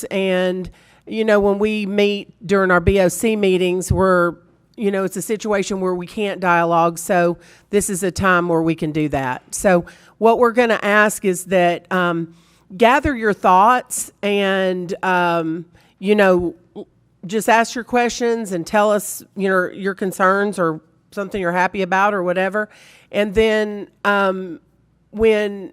And, when we meet during our BOC meetings, it's a situation where we can't dialogue. So this is a time where we can do that. So what we're going to ask is that gather your thoughts and, just ask your questions and tell us, your concerns or something you're happy about or whatever. And then when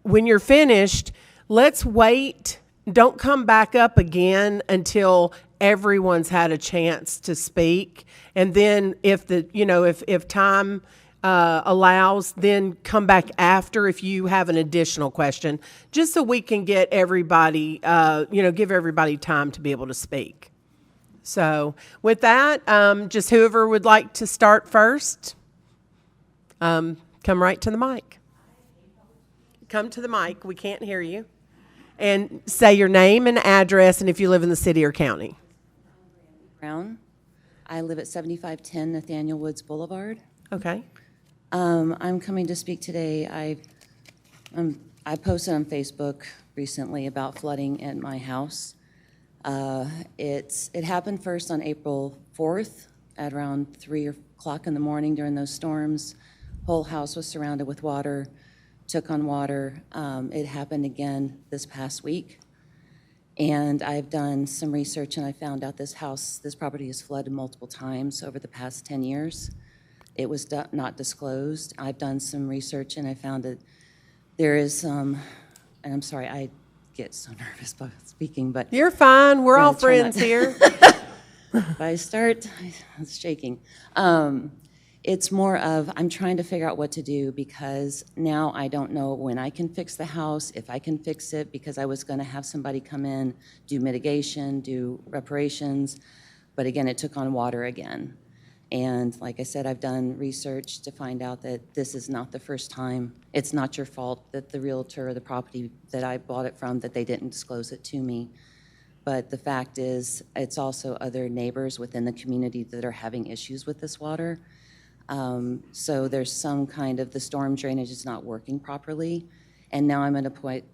you're finished, let's wait. Don't come back up again until everyone's had a chance to speak. And then if time allows, then come back after if you have an additional question, just so we can get everybody, give everybody time to be able to speak. So with that, just whoever would like to start first, come right to the mic. Come to the mic. We can't hear you. And say your name and address, and if you live in the city or county. Brown. I live at 7510 Nathaniel Woods Boulevard. Okay. I'm coming to speak today. I posted on Facebook recently about flooding at my house. It happened first on April 4th at around 3 o'clock in the morning during those storms. Whole house was surrounded with water. Took on water. It happened again this past week. And I've done some research and I found out this property has flooded multiple times over the past 10 years. It was not disclosed. I've done some research and I found that there is, and I'm sorry, I get so nervous about speaking, but. You're fine. We're all friends here. If I start, I'm shaking. It's more of I'm trying to figure out what to do because now I don't know when I can fix the house, if I can fix it, because I was going to have somebody come in, do mitigation, do reparations, but again, it took on water again. And like I said, I've done research to find out that this is not the first time. It's not your fault that the realtor or the property that I bought it from, that they didn't disclose it to me. But the fact is, it's also other neighbors within the community that are having issues with this water. So there's some kind of the storm drainage is not working properly. And now I'm at a point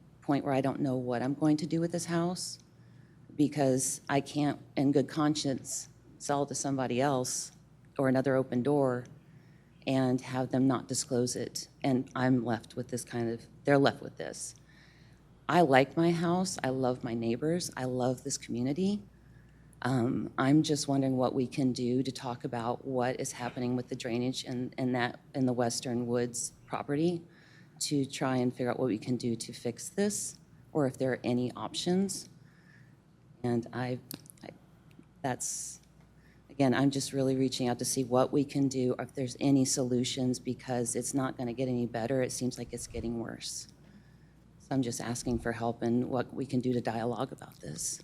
where I don't know what I'm going to do with this house because I can't, in good conscience, sell it to somebody else or another open door and have them not disclose it. And I'm left with this they're left with this. I like my house. I love my neighbors. I love this community. I'm just wondering what we can do to talk about what is happening with the drainage in the Western Woods property to try and figure out what we can do to fix this or if there are any options. And again, I'm just really reaching out to see what we can do, if there's any solutions, because it's not going to get any better. It seems like it's getting worse. So I'm just asking for help and what we can do to dialogue about this.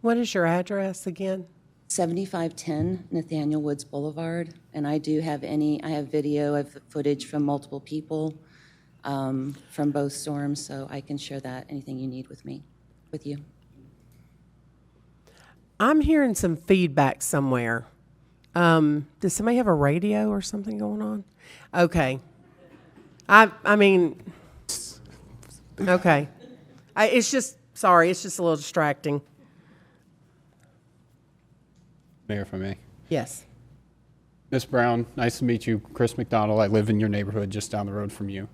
What is your address again? 7510 Nathaniel Woods Boulevard, and I have video, I have footage from multiple people from both storms, so I can share that, anything you need with you. I'm hearing some feedback somewhere. Does somebody have a radio or something going on? Okay. Okay. It's just a little distracting. Mayor, if I may. Yes. Ms. Brown, nice to meet you. Chris McDonald. I live in your neighborhood just down the road from you.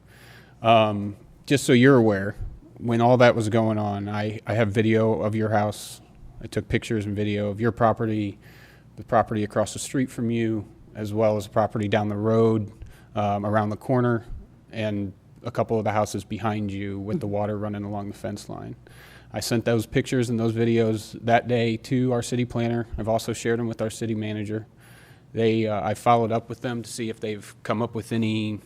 Just so you're aware, when all that was going on, I have video of your house. I took pictures and video of your property, the property across the street from you, as well as the property down the road, around the corner, and a couple of the houses behind you with the water running along the fence line. I sent those pictures and those videos that day to our city planner. I've also shared them with our city manager. I followed up with them to see if they've come up with any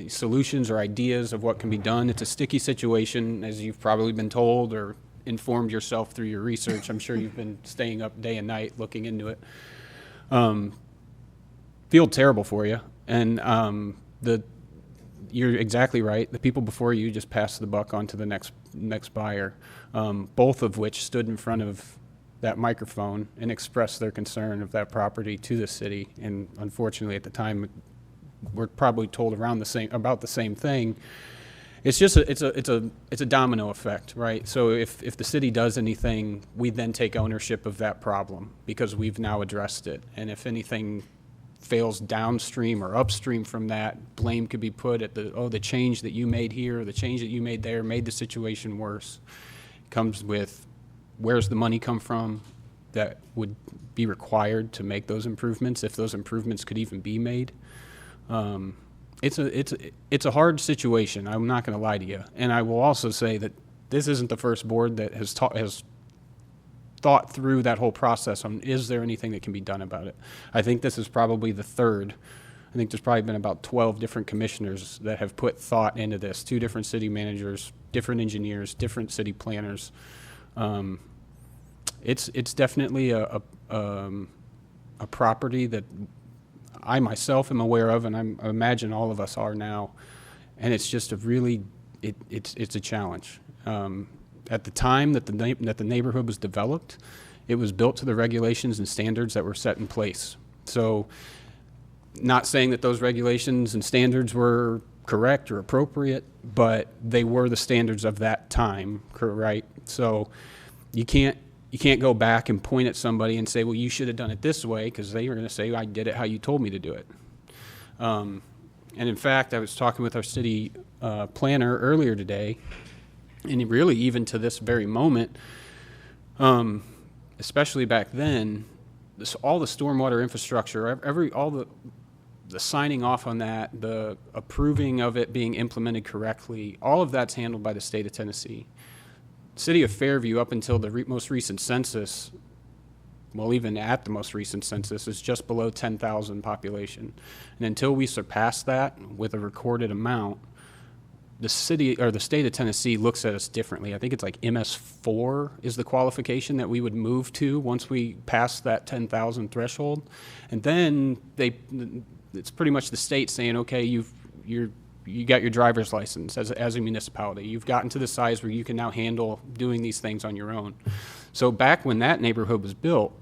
solutions or ideas of what can be done. It's a sticky situation, as you've probably been told or informed yourself through your research. I'm sure you've been staying up day and night looking into it. Feel terrible for you. And you're exactly right. The people before you just passed the buck on to the next buyer, both of which stood in front of that microphone and expressed their concern of that property to the city. And unfortunately, at the time, we're probably told about the same thing. It's just it's a domino effect, right? So if the city does anything, we then take ownership of that problem because we've now addressed it. And if anything fails downstream or upstream from that, blame could be put at the change that you made here, or the change that you made there made the situation worse. It comes with where's the money come from that would be required to make those improvements, if those improvements could even be made. It's a hard situation. I'm not going to lie to you, and I will also say that this isn't the first board that has thought through that whole process on is there anything that can be done about it. I think this is probably the third. I think there's probably been about 12 different commissioners that have put thought into this. 2 different city managers, different engineers, different city planners. It's definitely a property that I myself am aware of, and I imagine all of us are now, and it's just a really, it's a challenge. At the time that the neighborhood was developed, it was built to the regulations and standards that were set in place. So, not saying that those regulations and standards were correct or appropriate, but they were the standards of that time, right? So, you can't go back and point at somebody and say, well, you should have done it this way, because they were going to say, I did it how you told me to do it. And in fact, I was talking with our city planner earlier today, and really even to this very moment, especially back then, all the stormwater infrastructure, all the signing off on that, the approving of it being implemented correctly, all of that's handled by the state of Tennessee. City of Fairview, up until the most recent census, well, even at the most recent census, is just below 10,000 population. And until we surpass that with a recorded amount, the city or the state of Tennessee looks at us differently. I think it's like MS4 is the qualification that we would move to once we pass that 10,000 threshold. And then it's pretty much the state saying, okay, you got your driver's license as a municipality. You've gotten to the size where you can now handle doing these things on your own. So back when that neighborhood was built,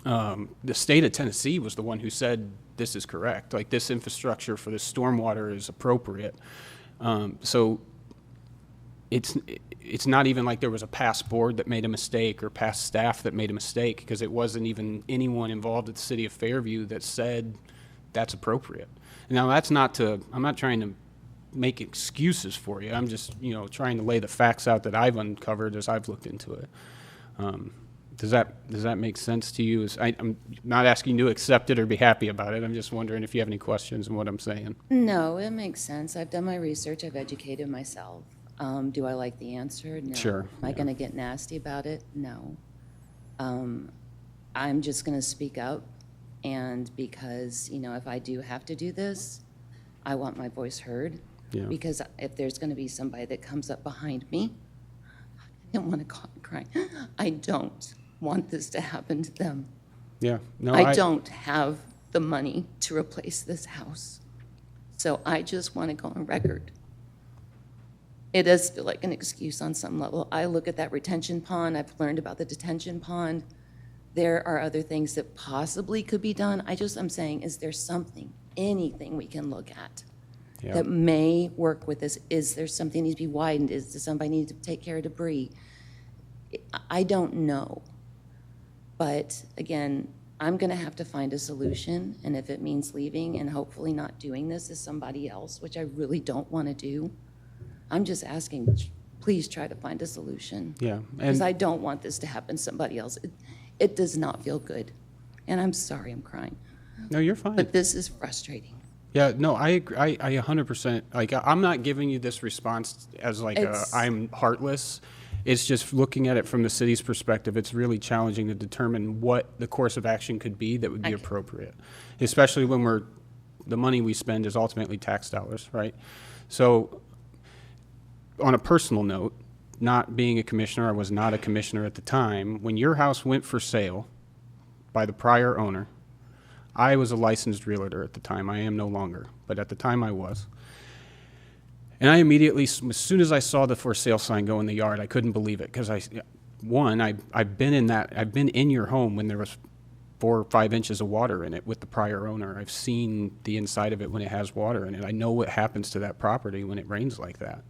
the state of Tennessee was the one who said this is correct. Like, this infrastructure for this stormwater is appropriate. So it's not even like there was a past board that made a mistake or past staff that made a mistake, because it wasn't even anyone involved at the city of Fairview that said that's appropriate. Now, I'm not trying to make excuses for you. I'm just, trying to lay the facts out that I've uncovered as I've looked into it. Does that make sense to you? I'm not asking you to accept it or be happy about it. I'm just wondering if you have any questions on what I'm saying. No, it makes sense. I've done my research. I've educated myself. Do I like the answer? No. Sure. Am I going to get nasty about it? No. I'm just going to speak up. And because, if I do have to do this, I want my voice heard. Yeah. Because if there's going to be somebody that comes up behind me, I don't want to cry. I don't want this to happen to them. Yeah. No, I don't have the money to replace this house. So I just want to go on record. It does feel like an excuse on some level. I look at that retention pond. I've learned about the detention pond. There are other things that possibly could be done. I'm saying, is there something, anything we can look at that may work with this? Is there something that needs to be widened? Does somebody need to take care of debris? I don't know. But again, I'm going to have to find a solution. And if it means leaving and hopefully not doing this as somebody else, which I really don't want to do, I'm just asking, please try to find a solution. Yeah. Because I don't want this to happen to somebody else. It does not feel good. And I'm sorry I'm crying. No, you're fine. But this is frustrating. Yeah, no, I agree. I 100%, like, I'm not giving you this response as like I'm heartless. It's just looking at it from the city's perspective. It's really challenging to determine what the course of action could be that would be appropriate, especially when the money we spend is ultimately tax dollars, right? So on a personal note, not being a commissioner, I was not a commissioner at the time. When your house went for sale by the prior owner, I was a licensed realtor at the time. I am no longer, but at the time I was. And I immediately, as soon as I saw the for sale sign go in the yard, I couldn't believe it, because I've been in your home when there was 4 or 5 inches of water in it with the prior owner. I've seen the inside of it when it has water in it. I know what happens to that property when it rains like that.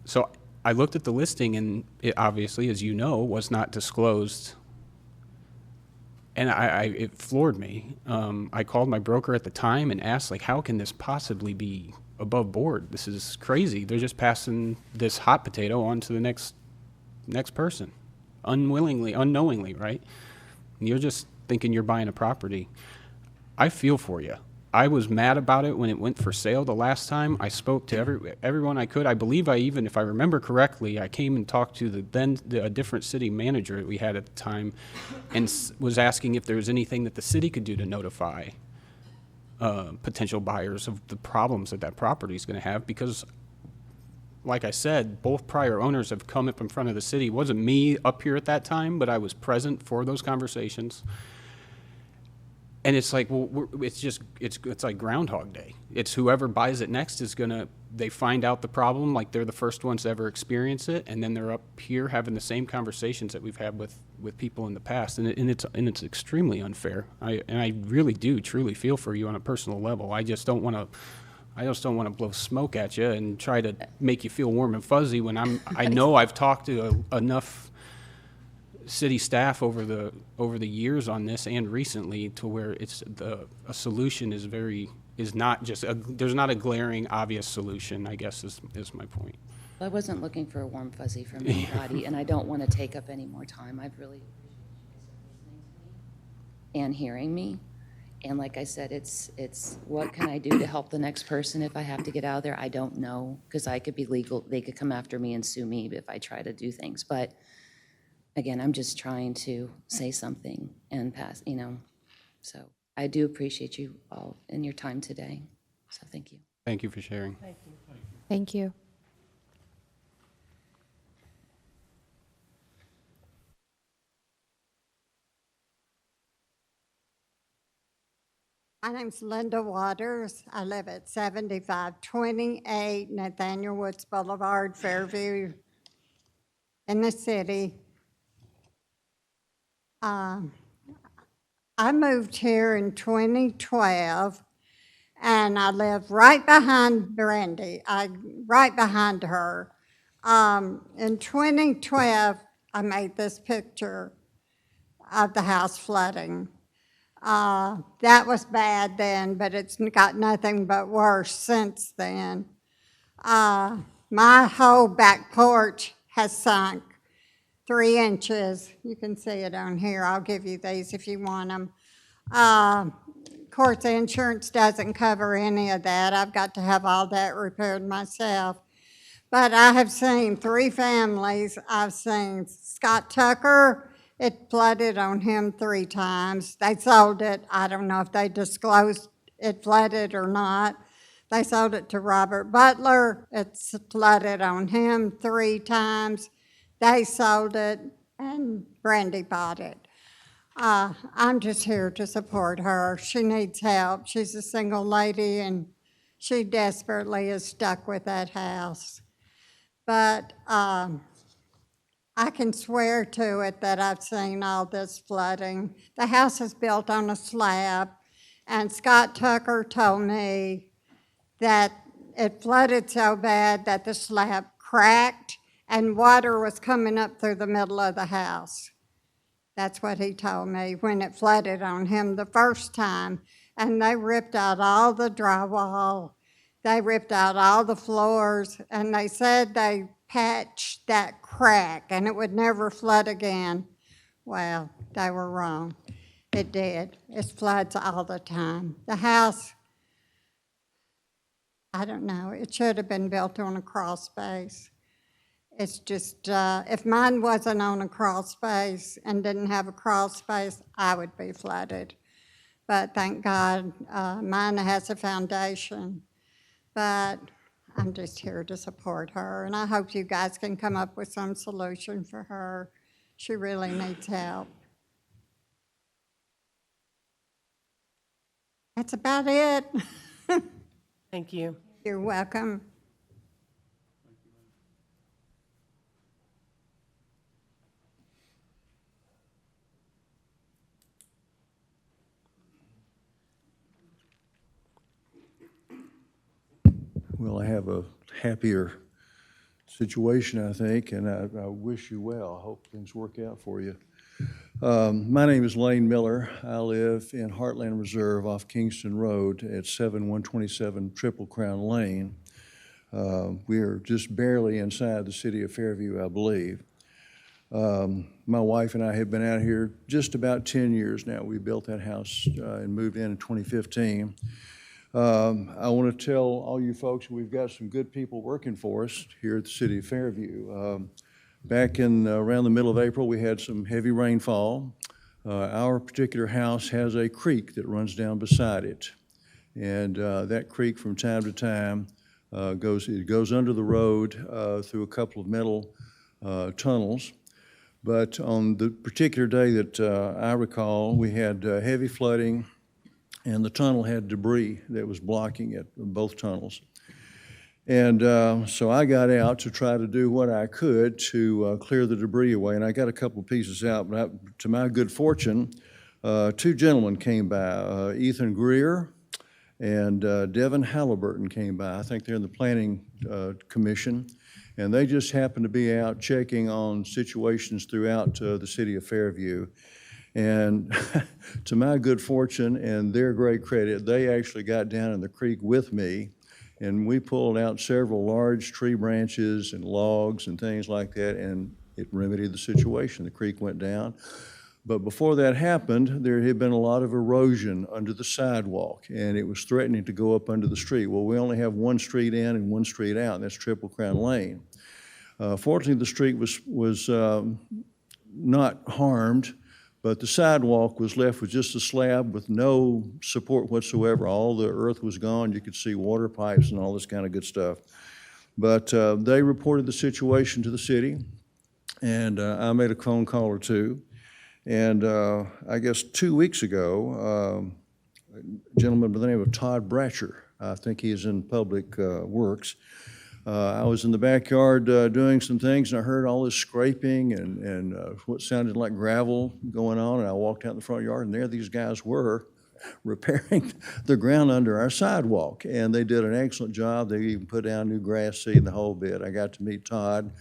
So I looked at the listing, and it obviously, as you know, was not disclosed. And it floored me. I called my broker at the time and asked, like, how can this possibly be above board? This is crazy. They're just passing this hot potato on to the next person, unwillingly, unknowingly, right? And you're just thinking you're buying a property. I feel for you. I was mad about it when it went for sale the last time. I spoke to everyone I could. I believe if I remember correctly, I came and talked to a different city manager that we had at the time, and was asking if there was anything that the city could do to notify potential buyers of the problems that property is going to have. Because, like I said, both prior owners have come up in front of the city. It wasn't me up here at that time, but I was present for those conversations. And it's like, well, it's like Groundhog Day. It's whoever buys it next is they find out the problem, like they're the first ones to ever experience it, and then they're up here having the same conversations that we've had with people in the past, and it's extremely unfair. I really do truly feel for you on a personal level. I just don't want to blow smoke at you and try to make you feel warm and fuzzy when I know I've talked to enough city staff over the years on this and recently to where a solution is not just there's not a glaring obvious solution, I guess is my point. I wasn't looking for a warm fuzzy from anybody, and I don't want to take up any more time. I've really appreciated you listening to me and hearing me. And like I said, it's what can I do to help the next person if I have to get out of there? I don't know, because I could be legal. They could come after me and sue me if I try to do things. But again, I'm just trying to say something and pass, So I do appreciate you all and your time today. So thank you. Thank you for sharing. Thank you. My name's Linda Waters. I live at 7528 Nathaniel Woods Boulevard, Fairview, in the city. I moved here in 2012, and I live right behind Brandy, right behind her. In 2012, I made this picture of the house flooding. That was bad then, but it's got nothing but worse since then. My whole back porch has sunk 3 inches. You can see it on here. I'll give you these if you want them. Of course, the insurance doesn't cover any of that. I've got to have all that repaired myself. But I have seen 3 families. I've seen Scott Tucker. It flooded on him 3 times. They sold it. I don't know if they disclosed it flooded or not. They sold it to Robert Butler. It's flooded on him 3 times. They sold it, and Brandy bought it. I'm just here to support her. She needs help. She's a single lady, and she desperately is stuck with that house. But I can swear to it that I've seen all this flooding. The house is built on a slab, and Scott Tucker told me that it flooded so bad that the slab cracked and water was coming up through the middle of the house. That's what he told me when it flooded on him the first time. And they ripped out all the drywall. They ripped out all the floors, and they said they patched that crack and it would never flood again. Well, they were wrong. It did. It floods all the time. The house, I don't know, it should have been built on a crawl space. It's just, if mine wasn't on a crawl space and didn't have a crawl space, I would be flooded. But thank God, mine has a foundation. But I'm just here to support her, and I hope you guys can come up with some solution for her. She really needs help. That's about it. Thank you. You're welcome. will have a happier situation, I think, and I wish you well. I hope things work out for you. My name is Lane Miller. I live in Heartland Reserve off Kingston Road at 7127 Triple Crown Lane. We are just barely inside the city of Fairview, I believe. My wife and I have been out here just about 10 years now. We built that house and moved in 2015. I want to tell all you folks we've got some good people working for us here at the city of Fairview. Back in around the middle of April, we had some heavy rainfall. Our particular house has a creek that runs down beside it. And that creek from time to time goes under the road through a couple of metal tunnels. But on the particular day that I recall, we had heavy flooding, and the tunnel had debris that was blocking it, both tunnels. And so I got out to try to do what I could to clear the debris away, and I got a couple of pieces out. But to my good fortune, two gentlemen came by, Ethan Greer and Devin Halliburton came by. I think they're in the Planning Commission, and they just happened to be out checking on situations throughout the city of Fairview. And to my good fortune and their great credit, they actually got down in the creek with me, and we pulled out several large tree branches and logs and things like that, and it remedied the situation. The creek went down. But before that happened, there had been a lot of erosion under the sidewalk, and it was threatening to go up under the street. Well, we only have one street in and one street out, and that's Triple Crown Lane. Fortunately, the street was not harmed, but the sidewalk was left with just a slab with no support whatsoever. All the earth was gone. You could see water pipes and all this kind of good stuff. But they reported the situation to the city, and I made a phone call or two. And I guess 2 weeks ago, a gentleman by the name of Todd Bratcher, I think he is in Public Works, I was in the backyard doing some things, and I heard all this scraping and what sounded like gravel going on, and I walked out in the front yard, and there these guys were repairing the ground under our sidewalk, and they did an excellent job. They even put down new grass seed and the whole bit. I got to meet Todd,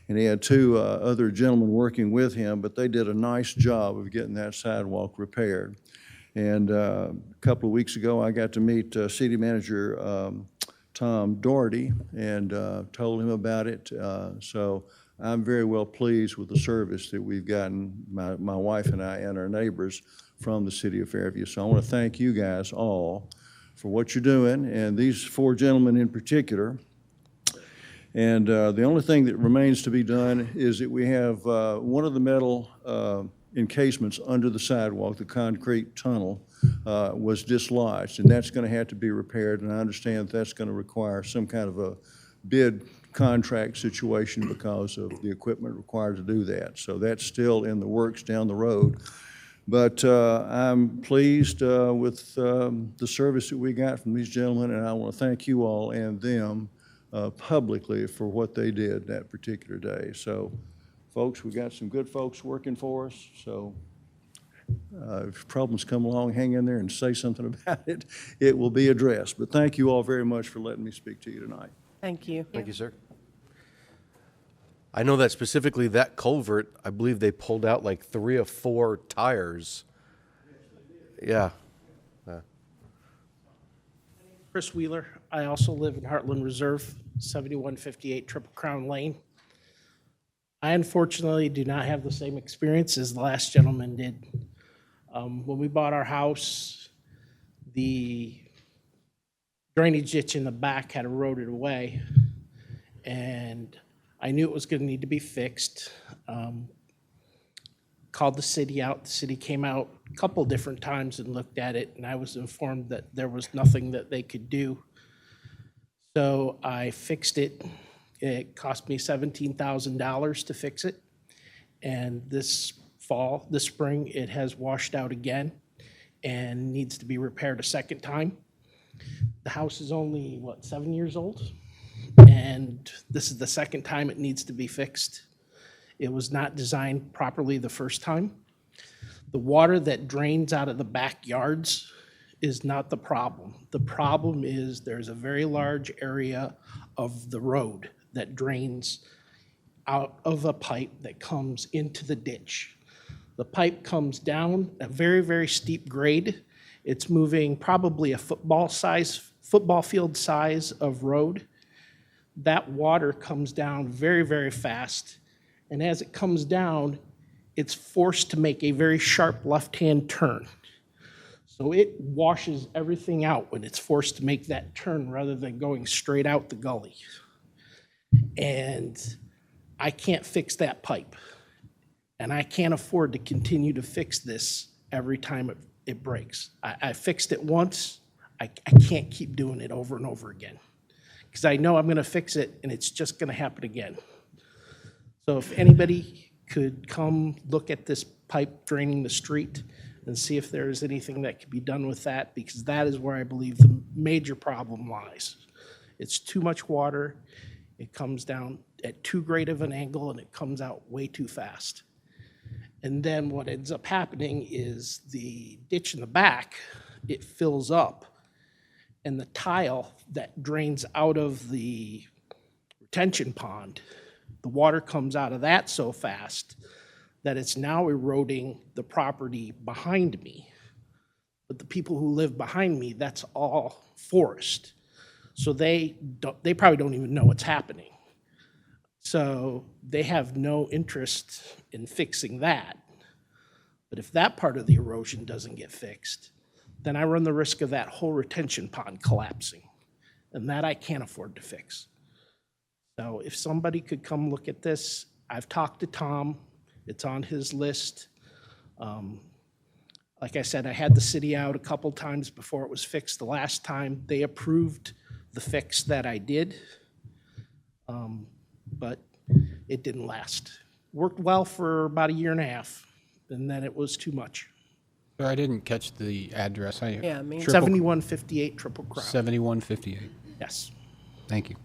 and he had two other gentlemen working with him, but they did a nice job of getting that sidewalk repaired. And a couple of weeks ago, I got to meet City Manager Tom Doherty and told him about it. So I'm very well pleased with the service that we've gotten, my wife and I and our neighbors, from the city of Fairview. So I want to thank you guys all for what you're doing, and these four gentlemen in particular. And the only thing that remains to be done is that we have one of the metal encasements under the sidewalk, the concrete tunnel, was dislodged, and that's going to have to be repaired, and I understand that's going to require some kind of a bid contract situation because of the equipment required to do that. So that's still in the works down the road. But I'm pleased with the service that we got from these gentlemen, and I want to thank you all and them publicly for what they did that particular day. So, folks, we got some good folks working for us, so if problems come along, hang in there and say something about it. It will be addressed. But thank you all very much for letting me speak to you tonight. Thank you. Thank you, sir. I know that specifically that culvert, I believe they pulled out like 3 or 4 tires. Yeah. Chris Wheeler. I also live in Heartland Reserve, 7158 Triple Crown Lane. I unfortunately do not have the same experience as the last gentleman did. When we bought our house, the drainage ditch in the back had eroded away, and I knew it was going to need to be fixed. Called the city out. The city came out a couple different times and looked at it, and I was informed that there was nothing that they could do. So I fixed it. It cost me $17,000 to fix it. And this spring, it has washed out again and needs to be repaired a second time. The house is only, 7 years old? And this is the second time it needs to be fixed. It was not designed properly the first time. The water that drains out of the backyards is not the problem. The problem is there's a very large area of the road that drains out of a pipe that comes into the ditch. The pipe comes down a very, very steep grade. It's moving probably a football field size of road. That water comes down very, very fast. And as it comes down, it's forced to make a very sharp left-hand turn. So it washes everything out when it's forced to make that turn rather than going straight out the gully. And I can't fix that pipe. And I can't afford to continue to fix this every time it breaks. I fixed it once. I can't keep doing it over and over again because I know I'm going to fix it and it's just going to happen again. So if anybody could come look at this pipe draining the street and see if there is anything that can be done with that, because that is where I believe the major problem lies. It's too much water. It comes down at too great of an angle and it comes out way too fast. And then what ends up happening is the ditch in the back, it fills up, and the tile that drains out of the retention pond, the water comes out of that so fast that it's now eroding the property behind me. But the people who live behind me, that's all forest. So they probably don't even know what's happening. So they have no interest in fixing that. But if that part of the erosion doesn't get fixed, then I run the risk of that whole retention pond collapsing. And that I can't afford to fix. So if somebody could come look at this, I've talked to Tom, it's on his list. Like I said, I had the city out a couple times before it was fixed the last time. They approved the fix that I did, but it didn't last. Worked well for about 1.5 years, and then it was too much. Sir, I didn't catch the address. Yeah, me. 7158 Triple Crown. 7158. Yes. Thank you.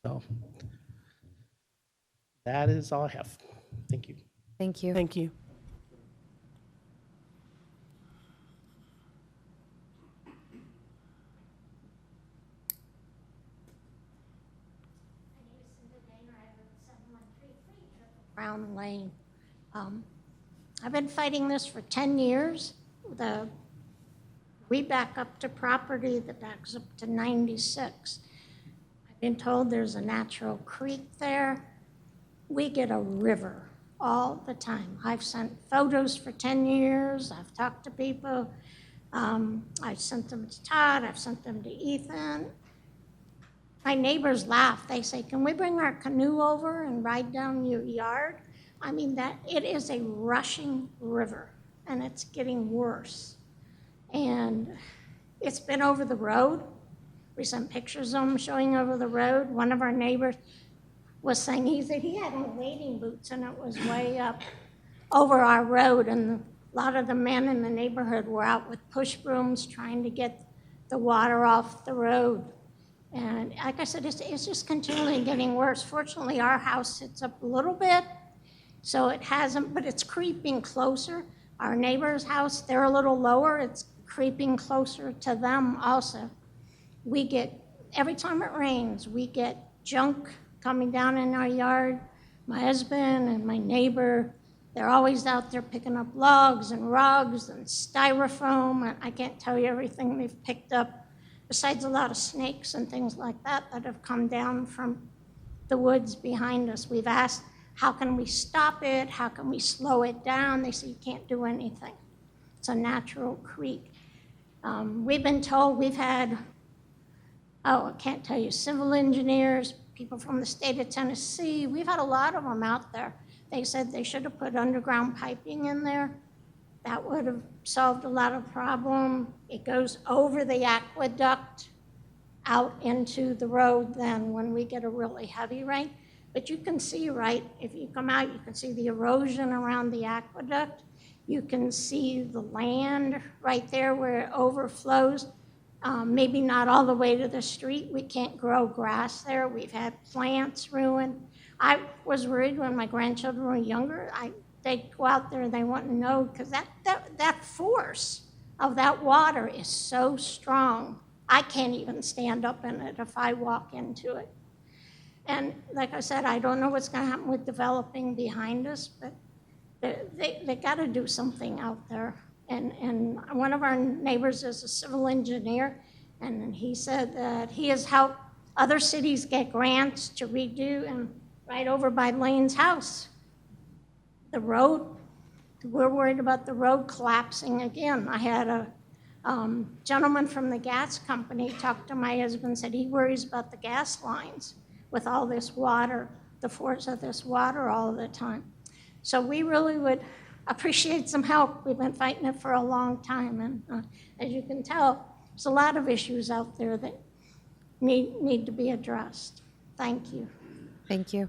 So that is all I have. Thank you. Thank you. Thank you. Brown Lane. I've been fighting this for 10 years. We back up to property that backs up to 96. I've been told there's a natural creek there. We get a river all the time. I've sent photos for 10 years. I've talked to people. I've sent them to Todd. I've sent them to Ethan. My neighbors laugh. They say, "Can we bring our canoe over and ride down your yard?" I mean, that it is a rushing river, and it's getting worse. And it's been over the road. We sent pictures of them showing over the road. One of our neighbors was saying he said he had on wading boots, and it was way up over our road. And a lot of the men in the neighborhood were out with push brooms trying to get the water off the road. And like I said, it's just continually getting worse. Fortunately, our house sits up a little bit, so it hasn't, but it's creeping closer. Our neighbor's house, they're a little lower. It's creeping closer to them also. We get, every time it rains, we get junk coming down in our yard. My husband and my neighbor, they're always out there picking up logs and rugs and styrofoam. And I can't tell you everything they've picked up, besides a lot of snakes and things like that that have come down from the woods behind us. We've asked, how can we stop it? How can we slow it down? They say you can't do anything. It's a natural creek. We've been told we've had, I can't tell you, civil engineers, people from the state of Tennessee. We've had a lot of them out there. They said they should have put underground piping in there. That would have solved a lot of problem. It goes over the aqueduct out into the road then when we get a really heavy rain. But you can see, right, if you come out, you can see the erosion around the aqueduct. You can see the land right there where it overflows. Maybe not all the way to the street. We can't grow grass there. We've had plants ruined. I was worried when my grandchildren were younger. They'd go out there and they wouldn't know because that force of that water is so strong. I can't even stand up in it if I walk into it. And like I said, I don't know what's going to happen with developing behind us, but they got to do something out there. And one of our neighbors is a civil engineer, and he said that he has helped other cities get grants to redo, and right over by Lane's house, the road, we're worried about the road collapsing again. I had a gentleman from the gas company talk to my husband, said he worries about the gas lines with all this water, the force of this water all the time. So we really would appreciate some help. We've been fighting it for a long time, and as you can tell, there's a lot of issues out there that need to be addressed. Thank you. Thank you.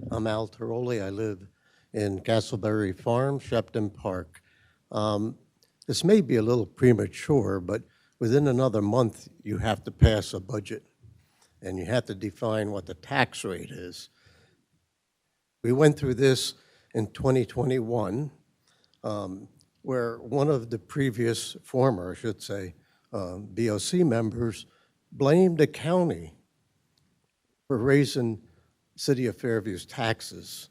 I'm Al Tiroli. I live in Castleberry Farm, Shepton Park. This may be a little premature, but within another month, you have to pass a budget, and you have to define what the tax rate is. We went through this in 2021, where one of the previous, former, I should say, BOC members blamed the county for raising City of Fairview's taxes.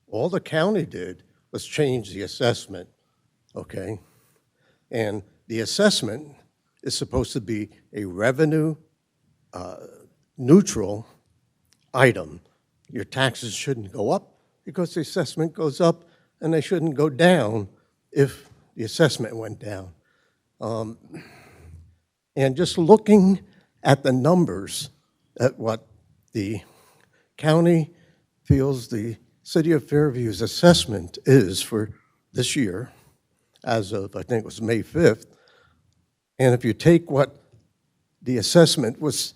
All the county did was change the assessment, okay? And the assessment is supposed to be a revenue neutral item. Your taxes shouldn't go up because the assessment goes up, and they shouldn't go down if the assessment went down. And just looking at the numbers, at what the county feels the City of Fairview's assessment is for this year, as of, I think it was May 5th, and if you take what the assessment was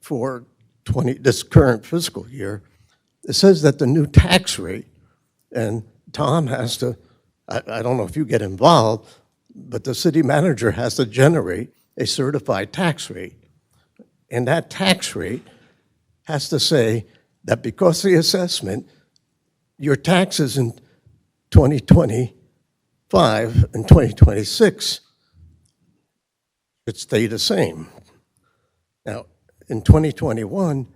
for this current fiscal year, it says that the new tax rate, and Tom has to, I don't know if you get involved, but the city manager has to generate a certified tax rate. And that tax rate has to say that because of the assessment, your taxes in 2025 and 2026 should stay the same. Now, in 2021,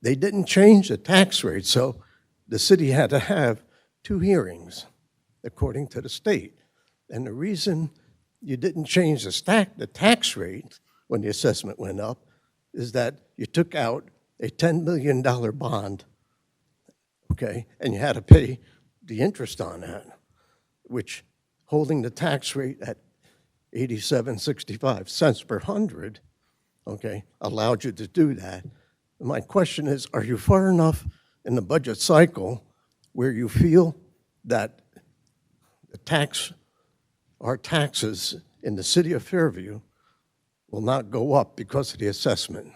they didn't change the tax rate, so the city had to have 2 hearings, according to the state. And the reason you didn't change the tax rate when the assessment went up is that you took out a $10 million bond, okay, and you had to pay the interest on that, which, holding the tax rate at 87.65 cents per hundred, okay, allowed you to do that. And my question is, are you far enough in the budget cycle where you feel that our taxes in the city of Fairview will not go up because of the assessment?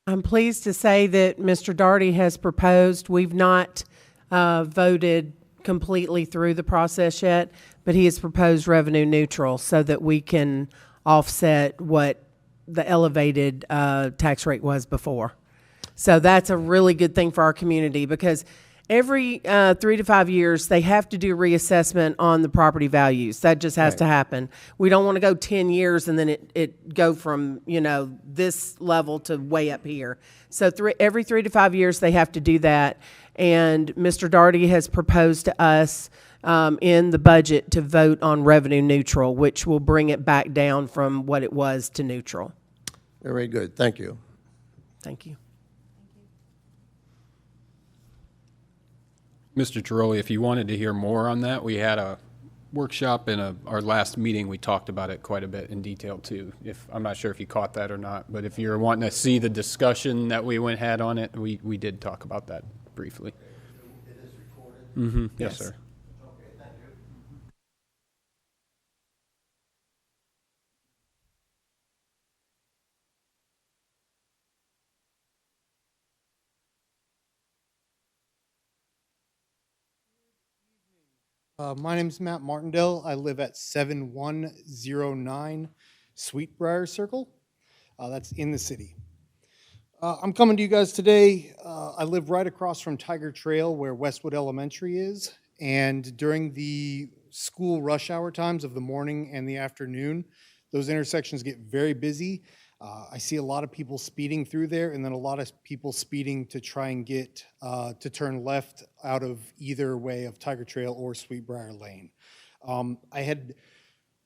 I'm pleased to say that Mr. Daugherty has proposed, we've not voted completely through the process yet, but he has proposed revenue neutral so that we can offset what the elevated tax rate was before. So that's a really good thing for our community, because every 3 to 5 years, they have to do reassessment on the property values. That just has to happen. We don't want to go 10 years and then it go from, this level to way up here. So every 3 to 5 years, they have to do that. And Mr. Daugherty has proposed to us in the budget to vote on revenue neutral, which will bring it back down from what it was to neutral. Very good, thank you. Thank you. Mr. Tiroli, if you wanted to hear more on that, we had a workshop in our last meeting. We talked about it quite a bit in detail too. I'm not sure if you caught that or not, but if you're wanting to see the discussion that we had on it, we did talk about that briefly. It is recorded? Yes, sir. Okay, thank you. My name's Matt Martindale. I live at 7109 Sweetbriar Circle. That's in the city. I'm coming to you guys today. I live right across from Tiger Trail where Westwood Elementary is. And during the school rush hour times of the morning and the afternoon, those intersections get very busy. I see a lot of people speeding through there, and then a lot of people speeding to try and get to turn left out of either way of Tiger Trail or Sweetbriar Lane. I had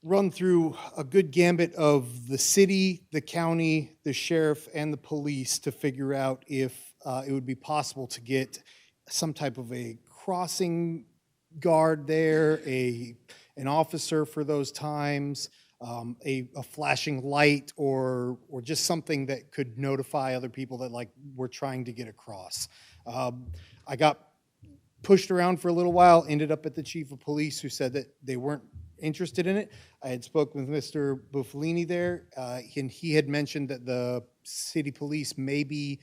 run through a good gambit of the city, the county, the sheriff, and the police to figure out if it would be possible to get some type of a crossing guard there, an officer for those times, a flashing light, or just something that could notify other people that like we're trying to get across. I got pushed around for a little while, ended up at the chief of police, who said that they weren't interested in it. I had spoken with Mr. Buffalini there, and he had mentioned that the city police may be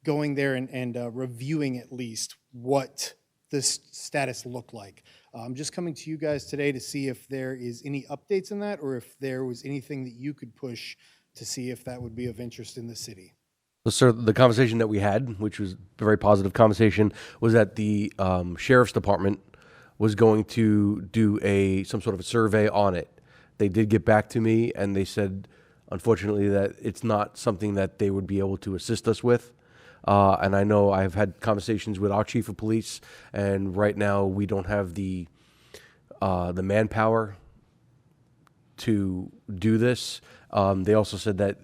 going there and reviewing at least what this status looked like. I'm just coming to you guys today to see if there is any updates in that, or if there was anything that you could push to see if that would be of interest in the city. So, sir, the conversation that we had, which was a very positive conversation, was that the sheriff's department was going to do some sort of a survey on it. They did get back to me, and they said, unfortunately, that it's not something that they would be able to assist us with. And I know I've had conversations with our chief of police, and right now we don't have the manpower to do this. They also said that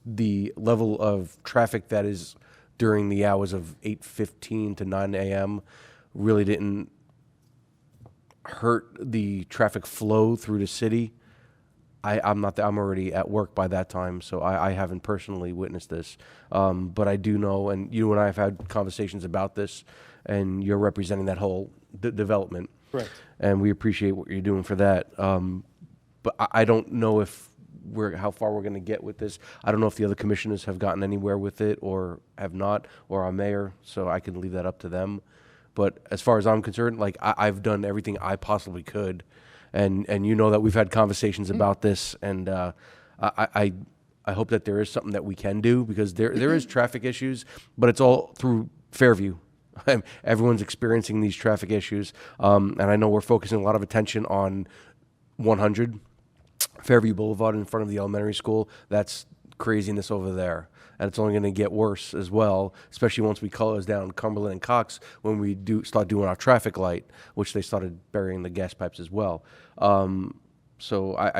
the level of traffic that is during the hours of 8:15 to 9 a.m. really didn't hurt the traffic flow through the city. I'm already at work by that time, so I haven't personally witnessed this. But I do know, and you and I have had conversations about this, and you're representing that whole development. Correct. And we appreciate what you're doing for that. But I don't know how far we're going to get with this. I don't know if the other commissioners have gotten anywhere with it or have not, or our mayor, so I can leave that up to them. But as far as I'm concerned, like I've done everything I possibly could. And you know that we've had conversations about this, and I hope that there is something that we can do, because there is traffic issues, but it's all through Fairview. Everyone's experiencing these traffic issues, and I know we're focusing a lot of attention on 100 Fairview Boulevard in front of the elementary school. That's craziness over there. And it's only going to get worse as well, especially once we close down Cumberland and Cox, when we start doing our traffic light, which they started burying the gas pipes as well. So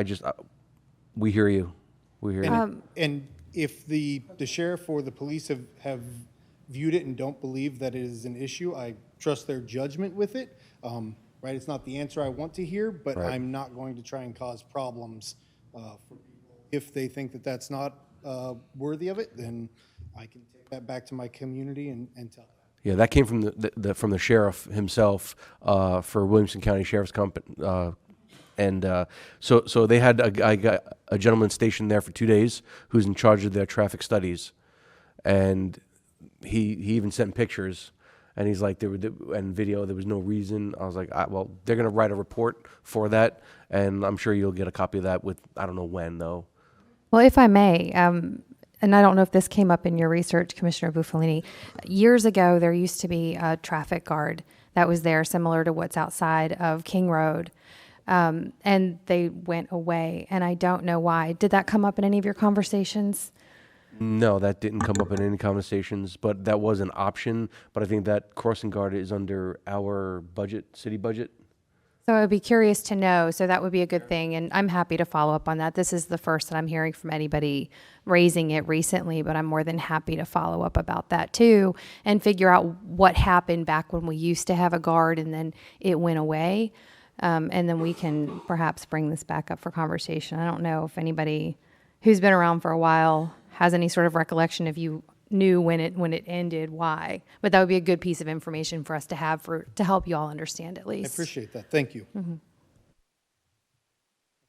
we hear you. We hear you. And if the sheriff or the police have viewed it and don't believe that it is an issue, I trust their judgment with it. Right? It's not the answer I want to hear, but Right. I'm not going to try and cause problems for people. If they think that that's not worthy of it, then I can take that back to my community and tell them. Yeah, that came from from the sheriff himself for Williamson County Sheriff's Company. So they had a gentleman stationed there for 2 days who's in charge of their traffic studies. And he even sent pictures. And he's like, and video, there was no reason. I was like, well, they're going to write a report for that, and I'm sure you'll get a copy of that I don't know when, though. Well, if I may, and I don't know if this came up in your research, Commissioner Buffalini, years ago there used to be a traffic guard that was there, similar to what's outside of King Road, and they went away, and I don't know why. Did that come up in any of your conversations? No, that didn't come up in any conversations, but that was an option. But I think that crossing guard is under our budget, city budget. So I would be curious to know, so that would be a good thing, and I'm happy to follow up on that. This is the first that I'm hearing from anybody raising it recently, but I'm more than happy to follow up about that too, and figure out what happened back when we used to have a guard and then it went away. And then we can perhaps bring this back up for conversation. I don't know if anybody who's been around for a while has any sort of recollection, if you knew when it ended, why. But that would be a good piece of information for us to have to help you all understand at I least. appreciate that. Thank you. That's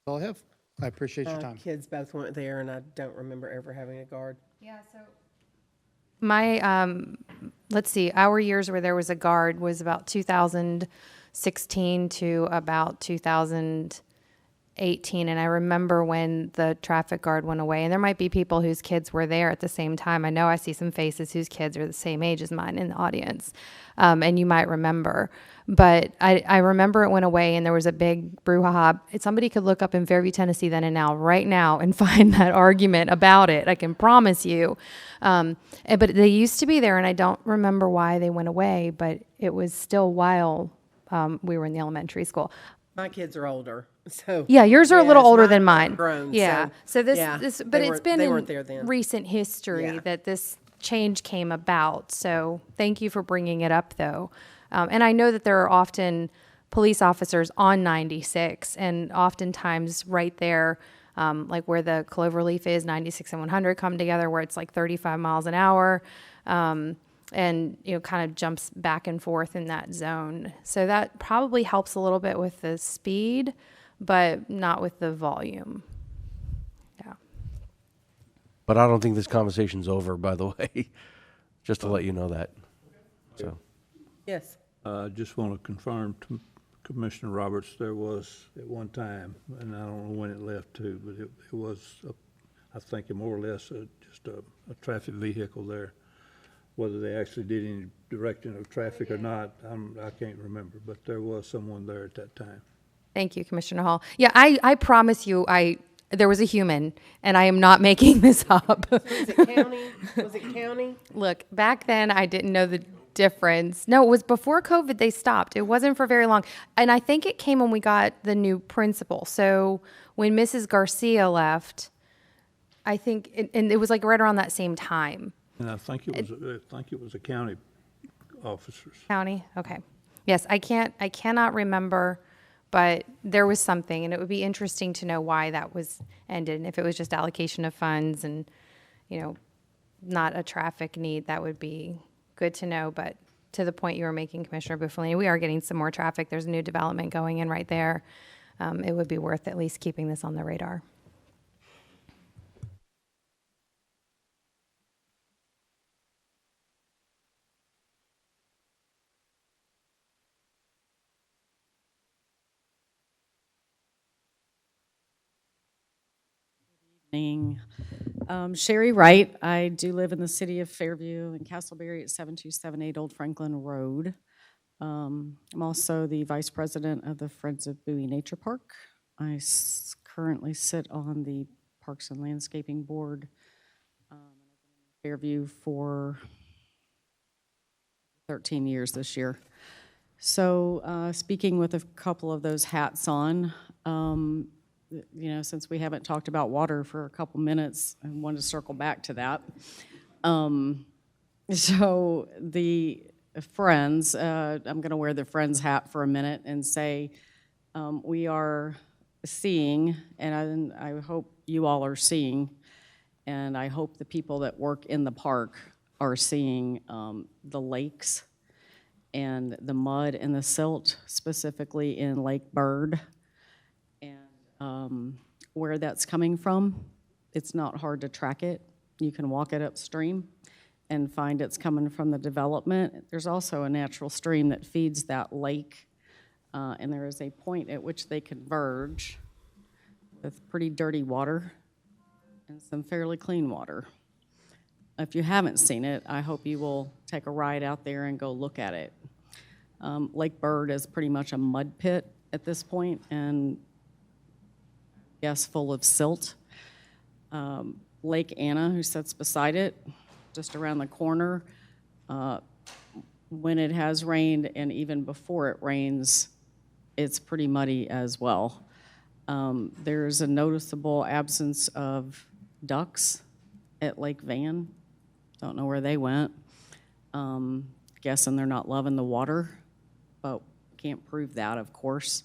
all I have. I appreciate your time. Kids both went there, and I don't remember ever having a guard. Yeah, so my, let's see, our years where there was a guard was about 2006 2016 to about 2018. And I remember when the traffic guard went away, and there might be people whose kids were there at the same time. I know I see some faces whose kids are the same age as mine in the audience, and you might remember. But I remember it went away, and there was a big brouhaha. Somebody could look up in Fairview, Tennessee then and now, right now, and find that argument about it. I can promise you. But they used to be there, and I don't remember why they went away, but it was still while we were in the elementary school. My kids are older, so. Yeah, yours are a little Yes, older mine than are mine. grown, Yeah. So yeah, but they it's been they in weren't there then. recent history Yeah. that this change came about. So thank you for bringing it up, though. And I know that there are often police officers on 96, and oftentimes right there, like where the Cloverleaf is, 96 and 100 come together, where it's like 35 miles an hour. And kind of jumps back and forth in that zone. So that probably helps a little bit with the speed, but not with the volume. Yeah. But I don't think this conversation's over, by the way, just to let you know that. So, Yes. I just want to confirm to Commissioner Roberts, there was at one time, and I don't know when it left to, but it was, I think, more or less just a traffic vehicle there. Whether they actually did any direction of traffic or not, I can't remember, but there was someone there at that time. Thank you, Commissioner Hall. Yeah, I promise you, there was a human, and I am not making this up. Was it county? Was it county? Look, back then I didn't know the difference. No, it was before COVID they stopped. It wasn't for very long. And I think it came when we got the new principal. So when Mrs. Garcia left, I think, and it was like right around that same time. And I think it was a county officers. County? Okay. Yes, I cannot remember, but there was something, and it would be interesting to know why that was ended. And if it was just allocation of funds and, not a traffic need, that would be good to know. But to the point you were making, Commissioner Buffalini, we are getting some more traffic. There's a new development going in right there. It would be worth at least keeping this on the radar. Sherry Wright. I do live in the city of Fairview in Castleberry at 7278 Old Franklin Road. I'm also the vice president of the Friends of Bowie Nature Park. I currently sit on the Parks and Landscaping Board. Fairview for 13 years this year. So speaking with a couple of those hats on, since we haven't talked about water for a couple minutes, I wanted to circle back to that. So the Friends, I'm going to wear the Friends hat for a minute and say we are seeing, and I hope you all are seeing, and I hope the people that work in the park are seeing the lakes and the mud and the silt, specifically in Lake Bird. Where that's coming from, it's not hard to track it. You can walk it upstream and find it's coming from the development. There's also a natural stream that feeds that lake, and there is a point at which they converge with pretty dirty water and some fairly clean water. If you haven't seen it, I hope you will take a ride out there and go look at it. Lake Bird is pretty much a mud pit at this point, and yes, full of silt. Lake Anna, who sits beside it, just around the corner, when it has rained and even before it rains, it's pretty muddy as well. There's a noticeable absence of ducks at Lake Van. Don't know where they went. Guessing they're not loving the water, but can't prove that, of course.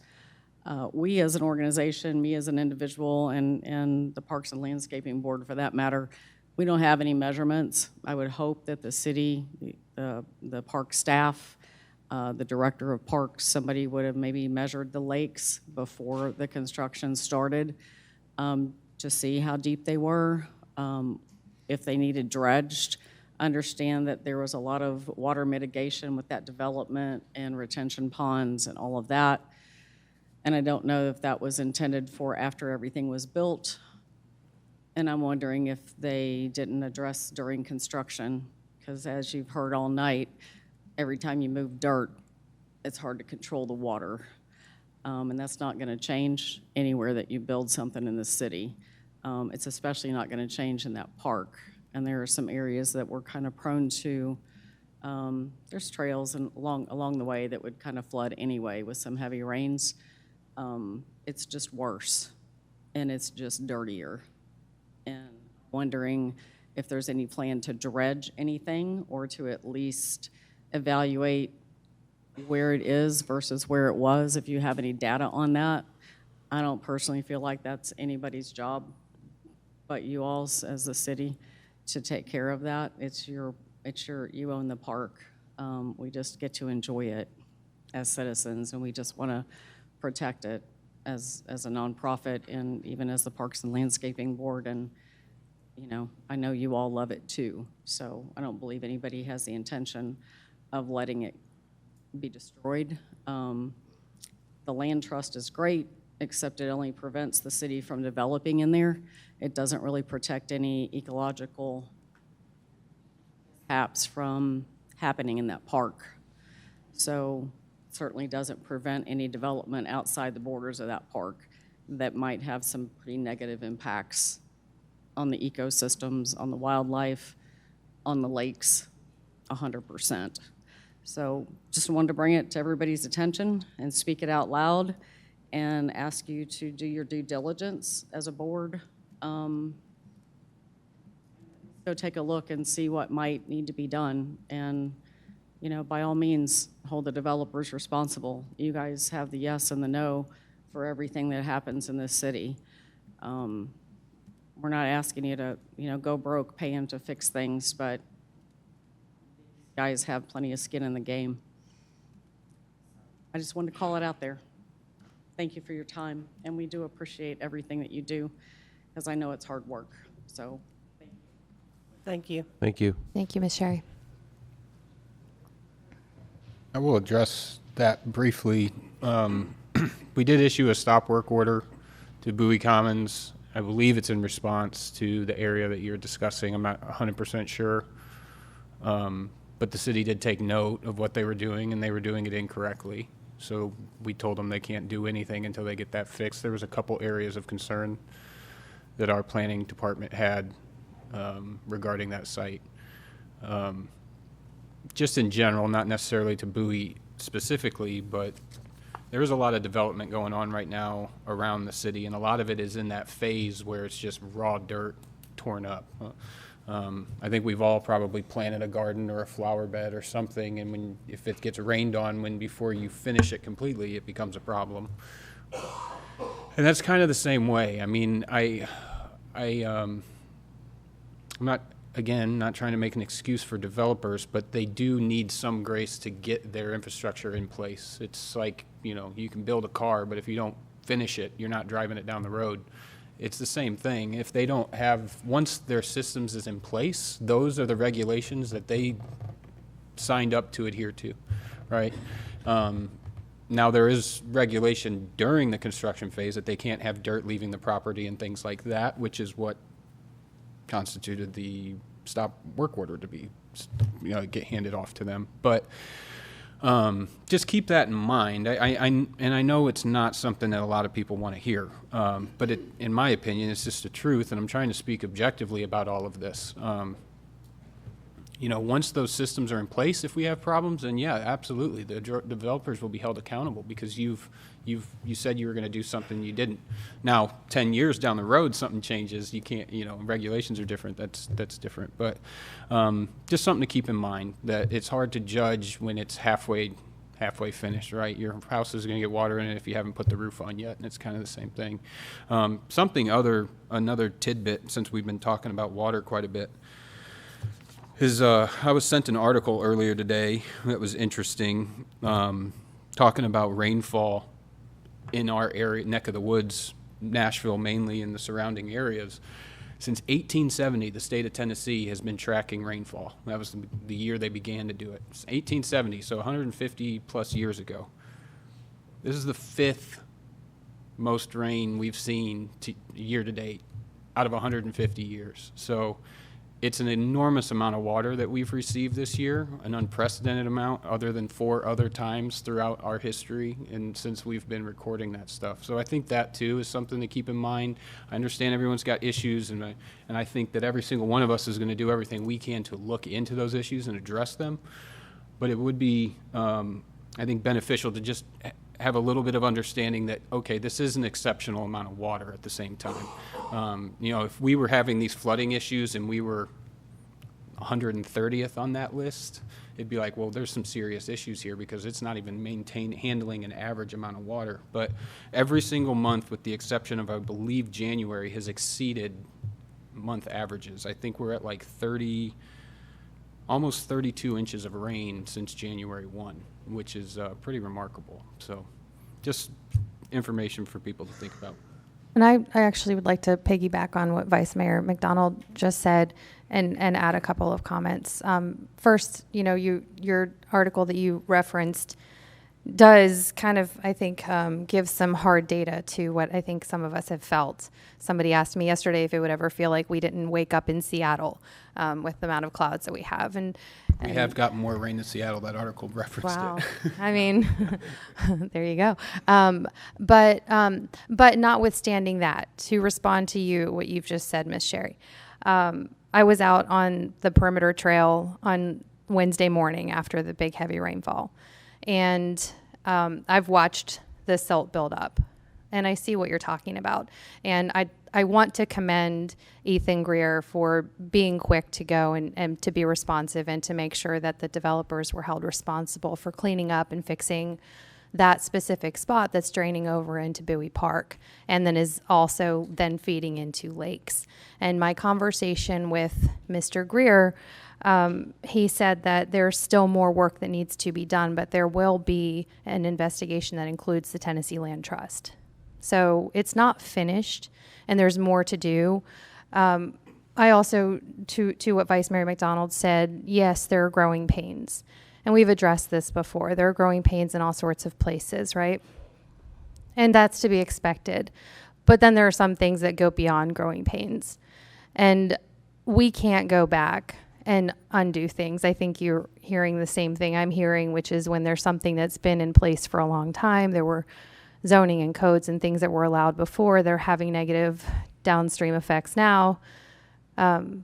We as an organization, me as an individual, and the Parks and Landscaping Board for that matter, we don't have any measurements. I would hope that the city, the park staff, the director of parks, somebody would have maybe measured the lakes before the construction started to see how deep they were, if they needed dredged. understand that there was a lot of water mitigation with that development and retention ponds and all of that. And I don't know if that was intended for after everything was built. And I'm wondering if they didn't address during construction, because as you've heard all night, every time you move dirt, it's hard to control the water. And that's not going to change anywhere that you build something in the city. It's especially not going to change in that park. And there are some areas that we're kind of prone to, there's trails and along the way that would kind of flood anyway with some heavy rains. It's just worse, and it's just dirtier. And wondering if there's any plan to dredge anything or to at least evaluate where it is versus where it was, if you have any data on that. I don't personally feel like that's anybody's job but you all's as the city to take care of that. You own the park. We just get to enjoy it as citizens, and we just want to protect it as a nonprofit and even as the Parks and Landscaping Board. And you know, I know you all love it too, so I don't believe anybody has the intention of letting it be destroyed. The land trust is great, except it only prevents the city from developing in there. It doesn't really protect any ecological haps from happening in that park. So it certainly doesn't prevent any development outside the borders of that park that might have some pretty negative impacts on the ecosystems, on the wildlife, on the lakes, 100%. So just wanted to bring it to everybody's attention and speak it out loud and ask you to do your due diligence as a board. Go take a look and see what might need to be done. And, you know, by all means, hold the developers responsible. You guys have the yes and the no for everything that happens in this city. We're not asking you to, you know, go broke paying to fix things, but you guys have plenty of skin in the game. I just wanted to call it out there. Thank you for your time, and we do appreciate everything that you do, because I know it's hard work. So, Thank you. Thank you. Thank you, Ms. Sherry. I will address that briefly. We did issue a stop work order to Bowie Commons. I believe it's in response to the area that you're discussing. I'm not 100% sure. But the city did take note of what they were doing, and they were doing it incorrectly. So we told them they can't do anything until they get that fixed. There was a couple areas of concern that our planning department had regarding that site. Just in general, not necessarily to Bowie specifically, but there is a lot of development going on right now around the city, and a lot of it is in that phase where it's just raw dirt torn up. I think we've all probably planted a garden or a flower bed or something, and if it gets rained on before you finish it completely, it becomes a problem. And that's kind of the same way. I mean, I'm not trying to make an excuse for developers, but they do need some grace to get their infrastructure in place. It's like, you know, you can build a car, but if you don't finish it, you're not driving it down the road. It's the same thing. If they don't have, once their systems is in place, those are the regulations that they signed up to adhere to, right? Now, there is regulation during the construction phase that they can't have dirt leaving the property and things like that, which is what constituted the stop work order to be, you know, get handed off to them. But just keep that in mind. And I know it's not something that a lot of people want to hear, but in my opinion, it's just the truth, and I'm trying to speak objectively about all of this. You know, once those systems are in place, if we have problems, then yeah, absolutely, the developers will be held accountable because you said you were going to do something you didn't. Now, 10 years down the road, something changes. You can't, you know, regulations are different. That's different. But just something to keep in mind that it's hard to judge when it's halfway finished, right? Your house is going to get water in it if you haven't put the roof on yet, and it's kind of the same thing. Another tidbit, since we've been talking about water quite a bit, is I was sent an article earlier today that was interesting, talking about rainfall in our area, neck of the woods, Nashville mainly, and the surrounding areas. Since 1870, the state of Tennessee has been tracking rainfall. That was the year they began to do it. It's 1870, so 150 plus years ago. This is the 5th most rain we've seen year to date out of 150 years. So it's an enormous amount of water that we've received this year, an unprecedented amount other than 4 other times throughout our history and since we've been recording that stuff. So I think that too is something to keep in mind. I understand everyone's got issues, and I think that every single one of us is going to do everything we can to look into those issues and address them. But it would be, I think, beneficial to just have a little bit of understanding that, okay, this is an exceptional amount of water at the same time. You know, if we were having these flooding issues and we were 130th on that list, it'd be like, well, there's some serious issues here because it's not even handling an average amount of water. But every single month, with the exception of, I believe, January, has exceeded month averages. I think we're at like almost 32 inches of rain since January 1, which is pretty remarkable. So just information for people to think about. And I actually would like to piggyback on what Vice Mayor McDonald just said and add a couple of comments. First, you know, your article that you referenced does kind of, I think, give some hard data to what I think some of us have felt. Somebody asked me yesterday if it would ever feel like we didn't wake up in Seattle with the amount of clouds that we have. And we have gotten more rain in Seattle. That article referenced wow. it. I mean, there you go. But notwithstanding that, to respond to you, what you've just said, Miss Sherry, I was out on the perimeter trail on Wednesday morning after the big heavy rainfall. And I've watched the silt build up, and I see what you're talking about. And I want to commend Ethan Greer for being quick to go and to be responsive and to make sure that the developers were held responsible for cleaning up and fixing that specific spot that's draining over into Bowie Park and then is also then feeding into lakes. And my conversation with Mr. Greer, he said that there's still more work that needs to be done, but there will be an investigation that includes the Tennessee Land Trust. So it's not finished, and there's more to do. I also, to what Vice Mayor McDonald said, yes, there are growing pains. And we've addressed this before. There are growing pains in all sorts of places, right? And that's to be expected. But then there are some things that go beyond growing pains. And we can't go back and undo things. I think you're hearing the same thing I'm hearing, which is when there's something that's been in place for a long time, there were zoning and codes and things that were allowed before, they're having negative downstream effects now.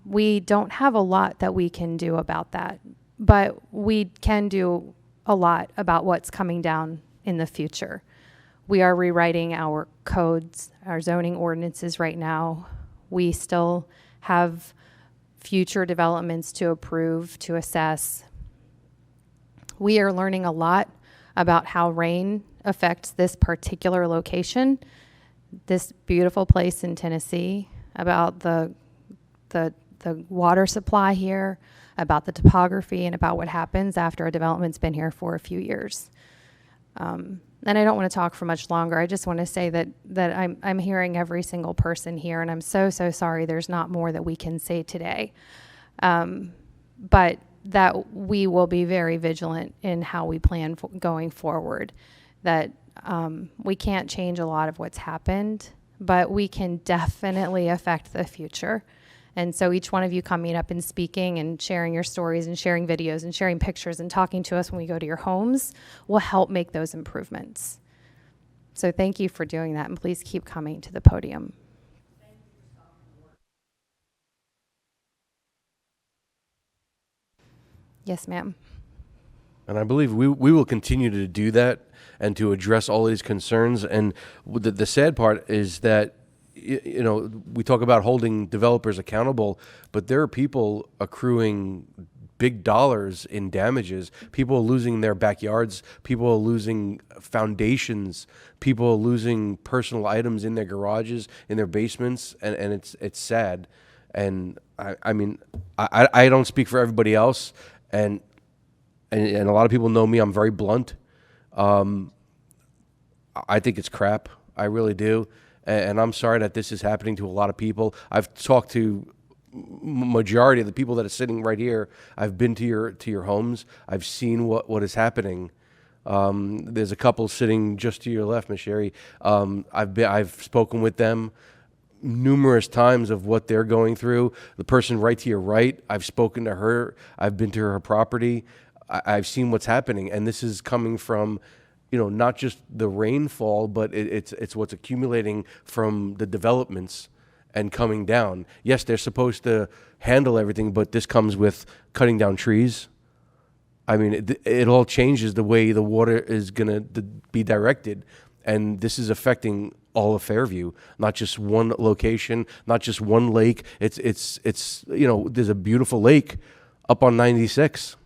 We don't have a lot that we can do about that, but we can do a lot about what's coming down in the future. We are rewriting our codes, our zoning ordinances right now. We still have future developments to approve, to assess. We are learning a lot about how rain affects this particular location, this beautiful place in Tennessee, about the water supply here, about the topography, and about what happens after a development's been here for a few years. And I don't want to talk for much longer. I just want to say that I'm hearing every single person here, and I'm so sorry there's not more that we can say today. But that we will be very vigilant in how we plan going forward. That we can't change a lot of what's happened, but we can definitely affect the future. And so each one of you coming up and speaking and sharing your stories and sharing videos and sharing pictures and talking to us when we go to your homes will help make those improvements. So thank you for doing that, and please keep coming to the podium. Yes, ma'am. And I believe we will continue to do that and to address all these concerns. And the sad part is that, you know, we talk about holding developers accountable, but there are people accruing big dollars in damages. People are losing their backyards. People are losing foundations. People are losing personal items in their garages, in their basements, and it's sad. And I mean, I don't speak for everybody else, and a lot of people know me. I'm very blunt. I think it's crap. I really do. And I'm sorry that this is happening to a lot of people. I've talked to majority of the people that are sitting right here. I've been to your homes. I've seen what is happening. There's a couple sitting just to your left, Ms. Sherry. I've spoken with them numerous times of what they're going through. The person right to your right, I've spoken to her. I've been to her property. I've seen what's happening, and this is coming from, not just the rainfall, but it's what's accumulating from the developments and coming down. Yes, they're supposed to handle everything, but this comes with cutting down trees. I mean, it all changes the way the water is going to be directed, and this is affecting all of Fairview, not just one location, not just one lake. It's there's a beautiful lake up on 96.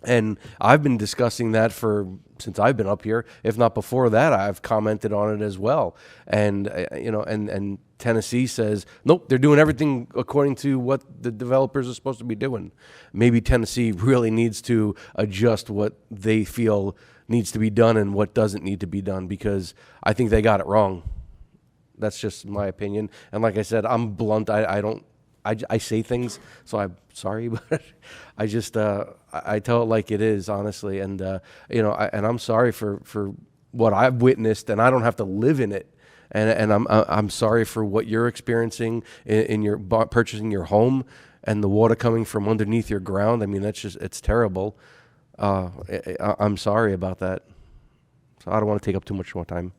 And I've been discussing that since I've been up here. If not before that, I've commented on it as well. And and Tennessee says, nope, they're doing everything according to what the developers are supposed to be doing. Maybe Tennessee really needs to adjust what they feel needs to be done and what doesn't need to be done, because I think they got it wrong. That's just my opinion. And like I said, I'm blunt. I say things, so I'm sorry, but I just I tell it like it is, honestly. And and I'm sorry for what I've witnessed, and I don't have to live in it. And I'm sorry for what you're experiencing in your purchasing your home and the water coming from underneath your ground. I mean, it's terrible. I'm sorry about that. So I don't want to take up too much more time.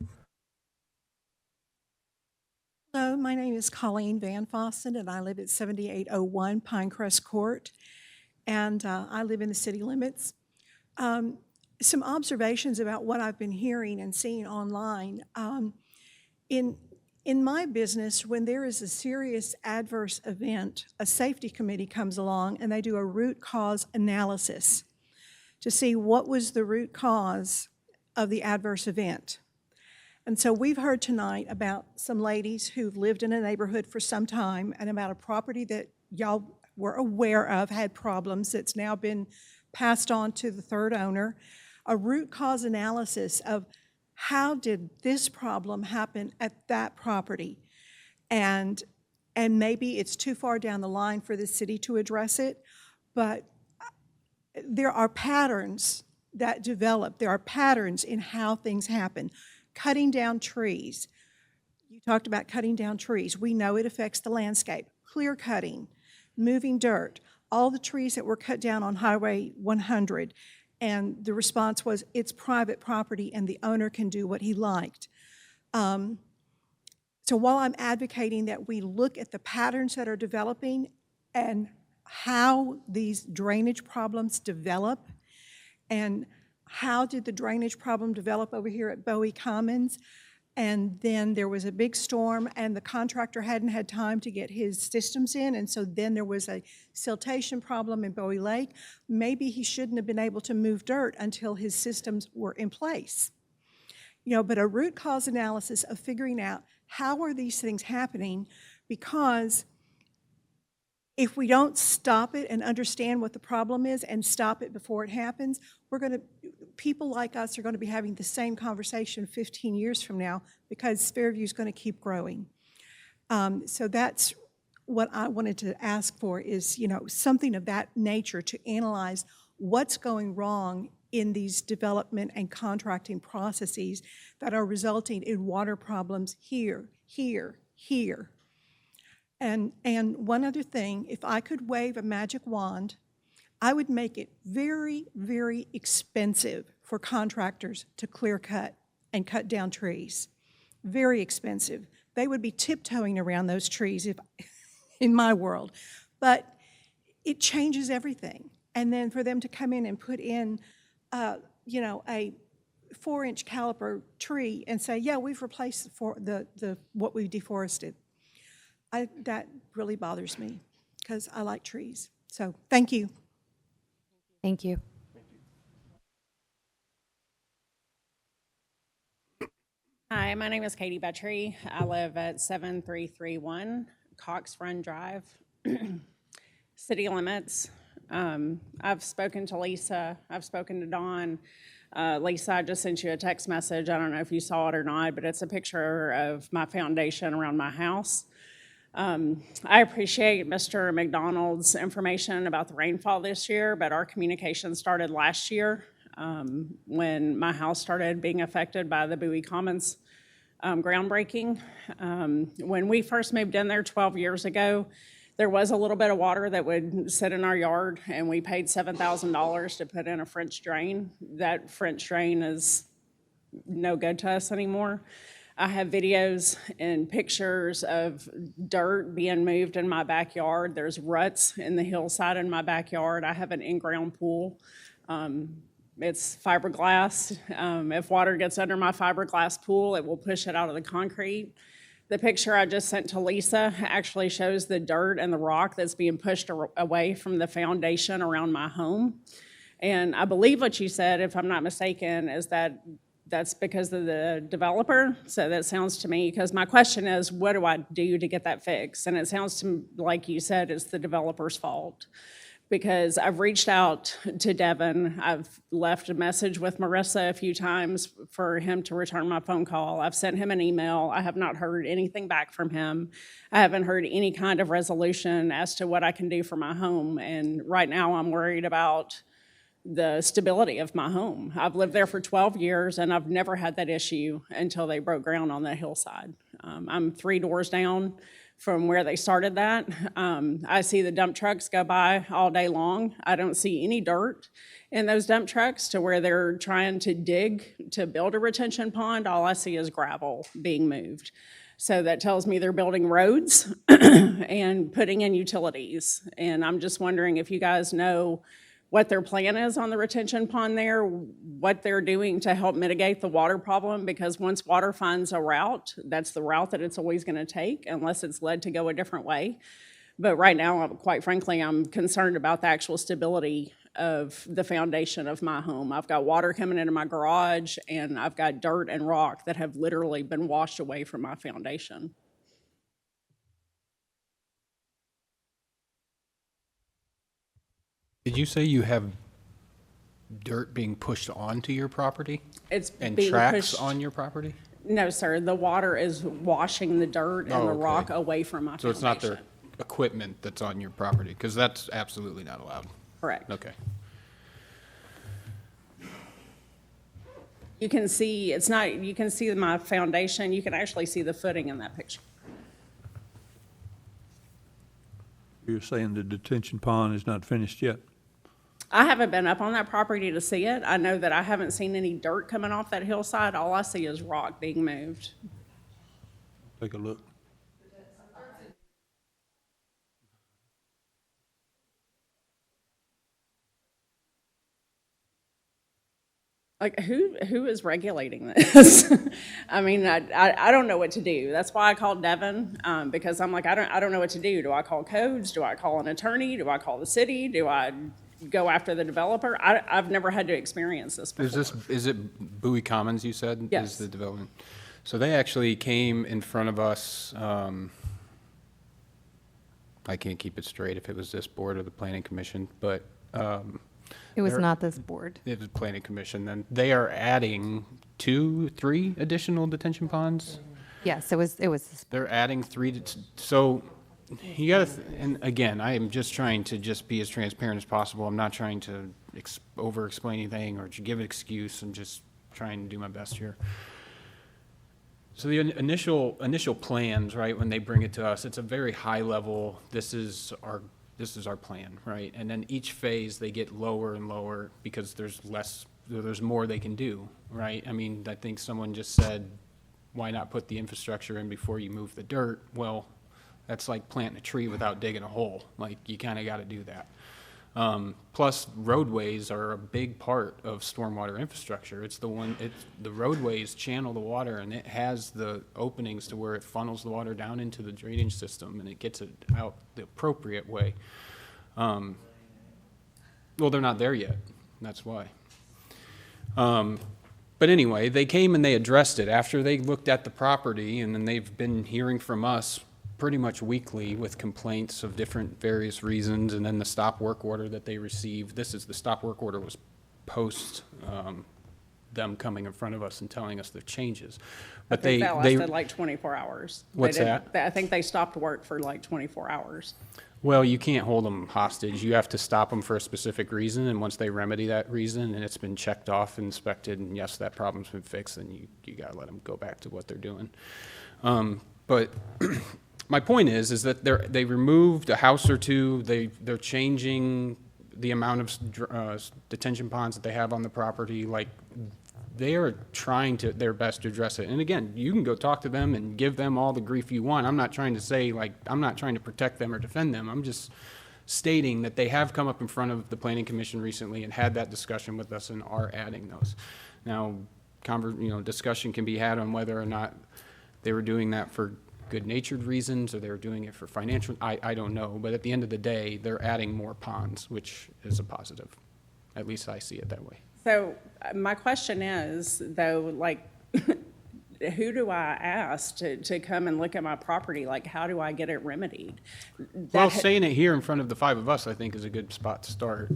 Hello, my name is Colleen Van Fossen, and I live at 7801 Pinecrest Court, and I live in the city limits. Some observations about what I've been hearing and seeing online. In my business, when there is a serious adverse event, a safety committee comes along and they do a root cause analysis to see what was the root cause of the adverse event. And so we've heard tonight about some ladies who've lived in a neighborhood for some time and about a property that y'all were aware of had problems that's now been passed on to the third owner. A root cause analysis of how did this problem happen at that property? And maybe it's too far down the line for the city to address it, but there are patterns that develop. There are patterns in how things happen. Cutting down trees. You talked about cutting down trees. We know it affects the landscape. Clear cutting, moving dirt, all the trees that were cut down on Highway 100. And the response was, it's private property and the owner can do what he liked. So while I'm advocating that we look at the patterns that are developing and how these drainage problems develop, and how did the drainage problem develop over here at Bowie Commons, and then there was a big storm and the contractor hadn't had time to get his systems in, and so then there was a siltation problem in Bowie Lake. Maybe he shouldn't have been able to move dirt until his systems were in place. But a root cause analysis of figuring out how are these things happening, because if we don't stop it and understand what the problem is and stop it before it happens, people like us are going to be having the same conversation 15 years from now, because Fairview is going to keep growing. So that's what I wanted to ask for, is something of that nature to analyze what's going wrong in these development and contracting processes that are resulting in water problems here. And one other thing, if I could wave a magic wand, I would make it very, very expensive for contractors to clear cut and cut down trees. Very expensive. They would be tiptoeing around those trees in my world. But it changes everything. And then for them to come in and put in, a 4-inch caliper tree and say, yeah, we've replaced what we deforested. That really bothers me, because I like trees. So thank you. Thank you. Hi, my name is Katie Betry. I live at 7331 Cox Run Drive, city limits. I've spoken to Lisa, I've spoken to Dawn. Lisa, I just sent you a text message. I don't know if you saw it or not, but it's a picture of my foundation around my house. I appreciate Mr. McDonald's information about the rainfall this year, but our communication started last year when my house started being affected by the Bowie Commons groundbreaking. When we first moved in there 12 years ago, there was a little bit of water that would sit in our yard, and we paid $7,000 to put in a French drain. That French drain is no good to us anymore. I have videos and pictures of dirt being moved in my backyard. There's ruts in the hillside in my backyard. I have an in-ground pool. It's fiberglass. If water gets under my fiberglass pool, it will push it out of the concrete. The picture I just sent to Lisa actually shows the dirt and the rock that's being pushed away from the foundation around my home. And I believe what you said, if I'm not mistaken, is that that's because of the developer. So that sounds to me, because my question is, what do I do to get that fixed? And it sounds to me like you said it's the developer's fault. Because I've reached out to Devin. I've left a message with Marissa a few times for him to return my phone call. I've sent him an email. I have not heard anything back from him. I haven't heard any kind of resolution as to what I can do for my home. And right now I'm worried about the stability of my home. I've lived there for 12 years and I've never had that issue until they broke ground on that hillside. I'm 3 doors down from where they started that. I see the dump trucks go by all day long. I don't see any dirt in those dump trucks to where they're trying to dig to build a retention pond. All I see is gravel being moved. So that tells me they're building roads and putting in utilities. And I'm just wondering if you guys know what their plan is on the retention pond there, what they're doing to help mitigate the water problem, because once water finds a route, that's the route that it's always gonna take unless it's led to go a different way. But right now, quite frankly, I'm concerned about the actual stability of the foundation of my home. I've got water coming into my garage and I've got dirt and rock that have literally been washed away from my foundation. Did you say you have dirt being pushed onto your property? It's And being tracks pushed- on your property? No, sir, the water is washing the dirt and Oh, the okay. rock away from my So foundation. it's not their equipment that's on your property, because that's absolutely not allowed. Correct. Okay. You can see, it's not, you can see my foundation, you can actually see the footing in that picture. You're saying the detention pond is not finished yet? I haven't been up on that property to see it. I know that I haven't seen any dirt coming off that hillside. All I see is rock being moved. Take a look. Like, who is regulating this? I mean, I don't know what to do. That's why I called Devin, because I'm like, I don't know what to do. Do I call codes? Do I call an attorney? Do I call the city? Do I go after the developer? I've never had to experience this before. Is it Bowie Commons, you said? Yes. Is the development? So they actually came in front of us, I can't keep it straight if it was this board or the planning commission, but, It was There- not this board. it was planning commission, then they are adding 2, 3 additional detention ponds? Yes, it was this. They're adding 3 so you gotta, and again, I am just trying to just be as transparent as possible. I'm not trying to over-explain anything or to give an excuse. I'm just trying to do my best here. So the initial plans, right, when they bring it to us, it's a very high level, this is our plan, right? And then each phase, they get lower and lower because there's more they can do, right? I mean, I think someone just said, why not put the infrastructure in before you move the dirt? Well, that's like planting a tree without digging a hole. Like, you kind of got to do that. Plus, roadways are a big part of stormwater infrastructure. The roadways channel the water, and it has the openings to where it funnels the water down into the drainage system, and it gets it out the appropriate way. Well, they're not there yet. That's why. But anyway, they came and they addressed it after they looked at the property, and then they've been hearing from us pretty much weekly with complaints of different various reasons, and then the stop work order that they received. The stop work order was post them coming in front of us and telling us their changes. I But think that lasted they, like 24 hours. What's that? I think they stopped work for like 24 hours. well, you can't hold them hostage. You have to stop them for a specific reason, and once they remedy that reason and it's been checked off, inspected, and yes, that problem's been fixed, then you gotta let them go back to what they're doing. But my point is that they removed a house or two. They're changing the amount of detention ponds that they have on the property. Like, they are trying their best to address it. And again, you can go talk to them and give them all the grief you want. I'm not trying to say, like, I'm not trying to protect them or defend them. I'm just stating that they have come up in front of the Planning Commission recently and had that discussion with us and are adding those. Now, discussion can be had on whether or not they were doing that for good-natured reasons or they were doing it for financial, I don't know. But at the end of the day, they're adding more ponds, which is a positive. At least I see it that way. So my question is, though, like, who do I ask to come and look at my property? Like, how do I get it remedied? Well, saying it here in front of the five of us, I think, is a good spot to start.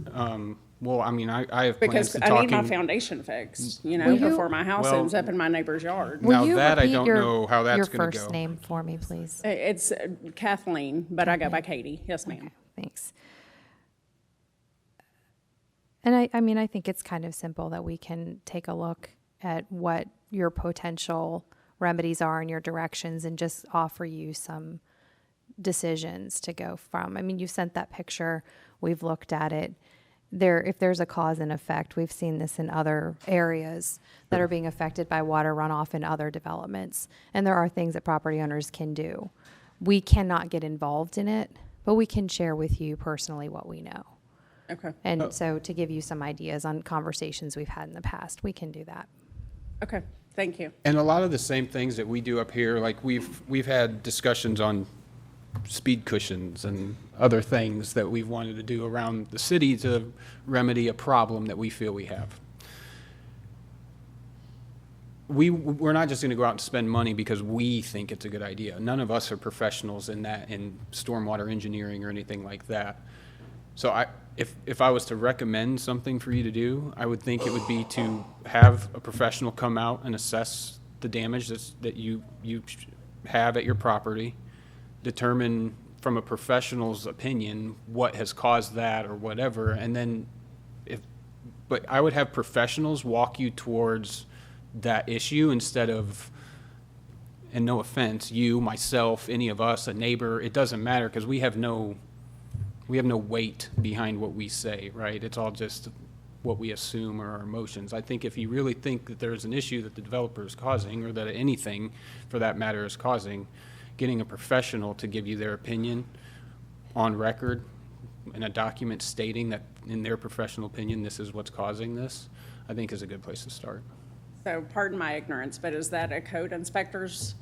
Well, I mean, I have plans Because to I talking. need my foundation fixed, Will you- before my house Well- ends up in my neighbor's yard. Now Will you that I repeat don't know how that's your gonna first go. name for me, please? It's Kathleen, but I go by Katie. Yes, ma'am. Thanks. And I mean, I think it's kind of simple that we can take a look at what your potential remedies are and your directions and just offer you some decisions to go from. I mean, you sent that picture, we've looked at it. If there's a cause and effect, we've seen this in other areas that are being affected by water runoff in other developments. And there are things that property owners can do. We cannot get involved in it, but we can share with you personally what we know. Okay. And so to give you some ideas on conversations we've had in the past, we can do that. Okay. Thank you. And a lot of the same things that we do up here, like we've had discussions on speed cushions and other things that we've wanted to do around the city to remedy a problem that we feel we have. We're not just going to go out and spend money because we think it's a good idea. None of us are professionals in stormwater engineering or anything like that. So if I was to recommend something for you to do, I would think it would be to have a professional come out and assess the damage that you have at your property, determine from a professional's opinion what has caused that or whatever, and then but I would have professionals walk you towards that issue instead of, and no offense, you, myself, any of us, a neighbor, it doesn't matter because we have no weight behind what we say, right? It's all just what we assume are our emotions. I think if you really think that there's an issue that the developer is causing, or that anything for that matter is causing, getting a professional to give you their opinion on record in a document stating that in their professional opinion this is what's causing this, I think is a good place to start. So pardon my ignorance, but is that a code inspector's?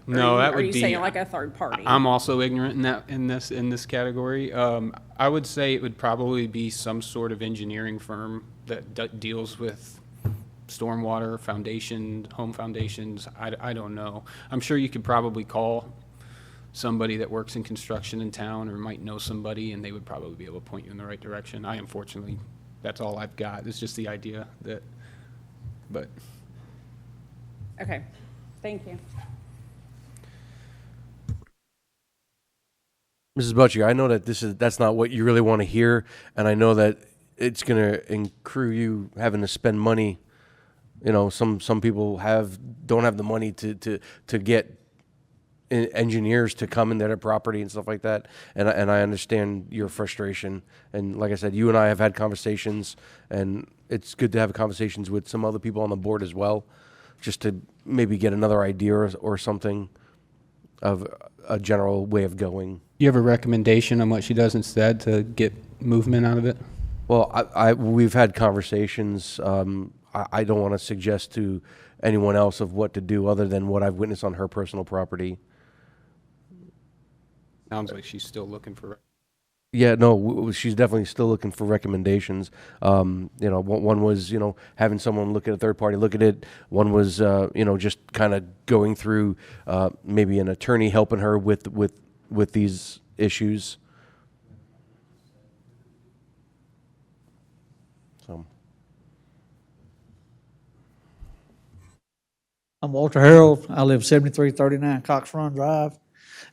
No, that would Are you be. saying like a third party? I'm also ignorant in this category. I would say it would probably be some sort of engineering firm that deals with stormwater, home foundations. I don't know. I'm sure you could probably call somebody that works in construction in town or might know somebody, and they would probably be able to point you in the right direction. Unfortunately, that's all I've got. It's just the idea but. Okay, thank you. Mrs. Butcher, I know that that's not what you really want to hear, and I know that it's going to accrue you having to spend money. You know, some people don't have the money to get engineers to come in their property and stuff like that, and I understand your frustration. And like I said, you and I have had conversations, and it's good to have conversations with some other people on the board as well, just to maybe get another idea or something of a general way of going. You have a recommendation on what she does instead to get movement out of it? Well, we've had conversations. I don't want to suggest to anyone else of what to do other than what I've witnessed on her personal property. Sounds like she's still looking for. Yeah, no, she's definitely still looking for recommendations. You know, one was, having someone look at a third party look at it. One was, just kind of going through maybe an attorney helping her with these issues. So. I'm Walter Harold. I live 7339 Cox Run Drive.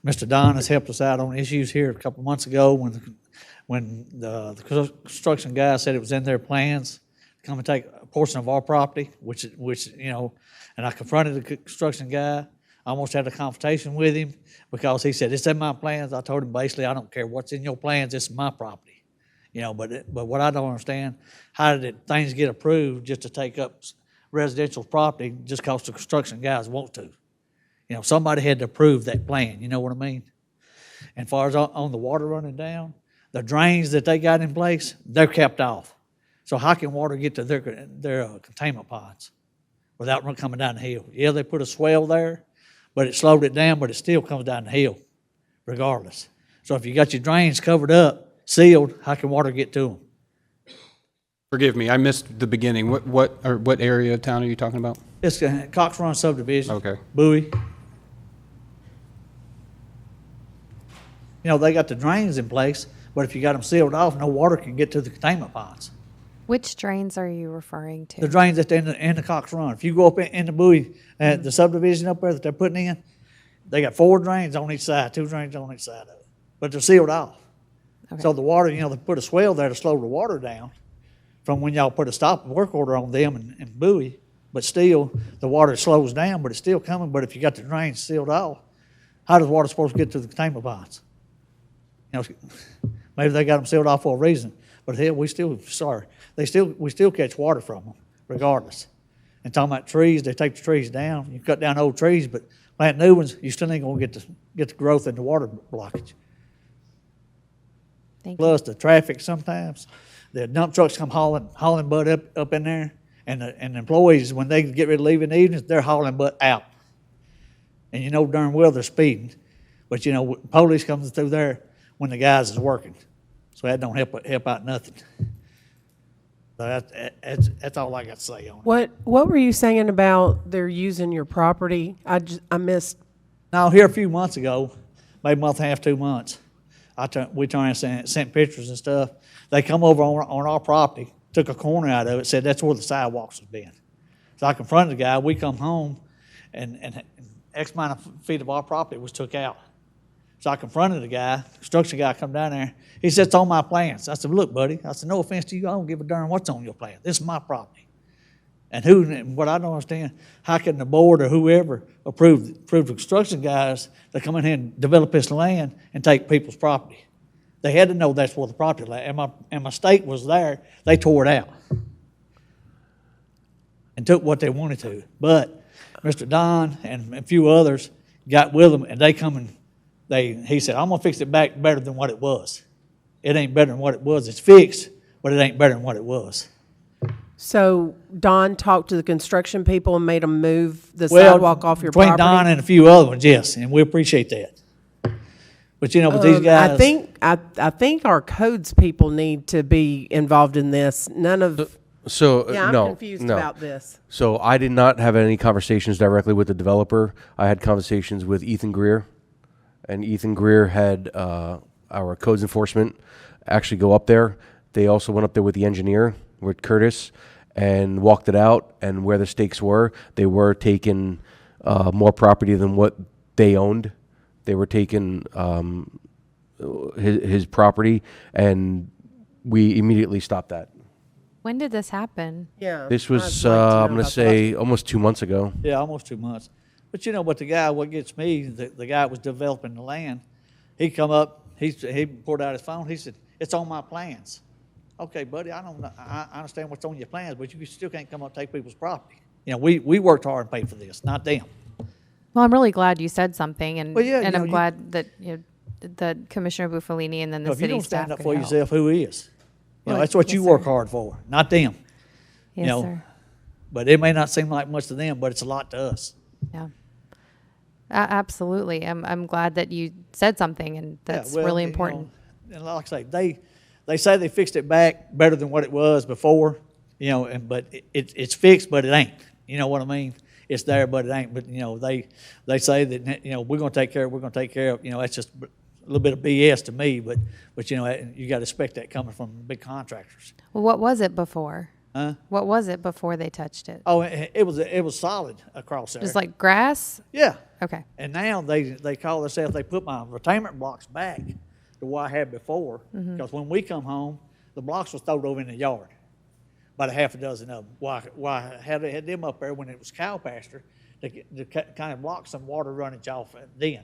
Mr. Don has helped us out on issues here a couple months ago when the construction guy said it was in their plans to come and take a portion of our property, which and I confronted the construction guy. I almost had a confrontation with him because he said, it's in my plans. I told him basically, I don't care what's in your plans, it's my property. But what I don't understand, how did things get approved just to take up residential property just because the construction guys want to? Somebody had to approve that plan, you know what I mean? And as far as on the water running down, the drains that they got in place, they're capped off. So how can water get to their containment ponds without coming down the hill? Yeah, they put a swell there, but it slowed it down, but it still comes down the hill regardless. So if you got your drains covered up, sealed, how can water get to them? Forgive me, I missed the beginning. What area of town are you talking about? It's Cox Run subdivision. Okay. Bowie. They got the drains in place, but if you got them sealed off, no water can get to the containment ponds. Which drains are you referring to? The drains at the end of Cox Run. If you go up in the Bowie, the subdivision up there that they're putting in, they got 4 drains on each side, 2 drains on each side of it, but they're sealed off. Okay. So the water, they put a swell there to slow the water down from when y'all put a stop work order on them in Bowie, but still the water slows down, but it's still coming. But if you got the drains sealed off, how does water supposed to get to the containment ponds? Maybe they got them sealed off for a reason, but hell, we still catch water from them regardless. And talking about trees, they take the trees down. You cut down old trees, but plant new ones, you still ain't gonna get the growth in the water blockage. Plus the traffic sometimes, the dump trucks come hauling butt up in there, and the employees, when they get ready to leave in the evenings, they're hauling butt out. And darn well they're speeding, but police comes through there when the guys is working. So that don't help out nothing. So that's all I got to say on it. What were you saying about they're using your property? I missed. Now, here a few months ago, maybe a month and a half, 2 months, we turned and sent pictures and stuff. They come over on our property, took a corner out of it, said that's where the sidewalks have been. So I confronted the guy. We come home, and X amount of feet of our property was took out. So I confronted the guy, construction guy come down there. He said, it's on my plans. I said, look, buddy. I said, no offense to you. I don't give a darn what's on your plan. This is my property. And what I don't understand, how can the board or whoever approve the construction guys to come in here and develop this land and take people's property? They had to know that's where the property lay. And my state was there. They tore it out and took what they wanted to. But Mr. Don and a few others got with them, and they come and he said, I'm gonna fix it back better than what it was. It ain't better than what it was. It's fixed, but it ain't better than what it was. So Don talked to the construction people and made them move the sidewalk off your property? Between Don and a few other ones, yes, and we appreciate that. But but these guys. I think our codes people need to be involved in this. None of. I'm confused about this. So I did not have any conversations directly with the developer. I had conversations with Ethan Greer, and Ethan Greer had our codes enforcement actually go up there. They also went up there with the engineer, with Curtis, and walked it out. And where the stakes were, they were taking more property than what they owned. They were taking his property, and we immediately stopped that. When did this happen? Yeah. This was, I'm going to say, almost 2 months ago. Yeah, almost 2 months. But but the guy, what gets me, the guy was developing the land. He come up, he pulled out his phone. He said, it's on my plans. Okay, buddy, I understand what's on your plans, but you still can't come up and take people's property. We worked hard and paid for this, not them. Well, I'm really glad you said something, and I'm you- glad that that Commissioner Buffalini and then the If you city don't staff stand up could for help. yourself, who is? Well, That's what yes, you work sir. hard for, not them. Yes, sir. But it may not seem like much to them, but it's a lot to us. Yeah. Absolutely. I'm glad that you said something, and that's really important. And like I say, they say they fixed it back better than what it was before, but it's fixed, but it ain't. You know what I mean? It's there, but it ain't. But they say that we're going to take care of. We're going to take care of. That's just a little bit of BS to me. But you got to expect that coming from big contractors. Well, what was it before? What was it before they touched it? Oh, it was solid across there. Just like grass? Yeah. Okay. And now they call themselves, they put my retainment blocks back to what I had before. Because when we come home, the blocks was thrown over in the yard. About a half a dozen of them. Why I had them up there when it was cow pasture to kind of block some water runnage off then.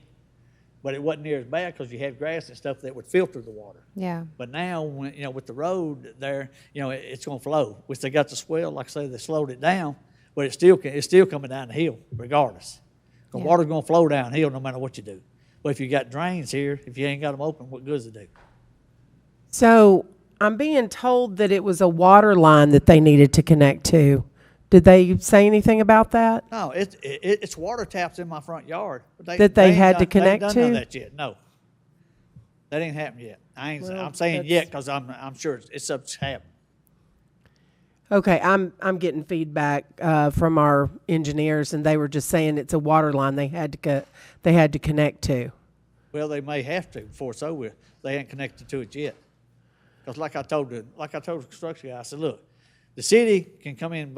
But it wasn't near as bad because you had grass and stuff that would filter the water. Yeah. But now, when, with the road there, it's going to flow. Which they got the swell, like I say, they slowed it down, but it's still coming down the hill regardless. The water's going to flow downhill no matter what you do. But if you got drains here, if you ain't got them open, what good does it do? So I'm being told that it was a water line that they needed to connect to. Did they say anything about that? No, it's water taps in my front yard. But That they ain't had to done- they ain't connect done none to? of that yet. No, that ain't happened yet. Well, I'm saying that's- yet because I'm sure it's up to happen. Okay, I'm getting feedback from our engineers, and they were just saying it's a water line they had to connect to. Well, they may have to before it's over with. They ain't connected to it yet. Because like I told the construction guy, I said, look, the city can come in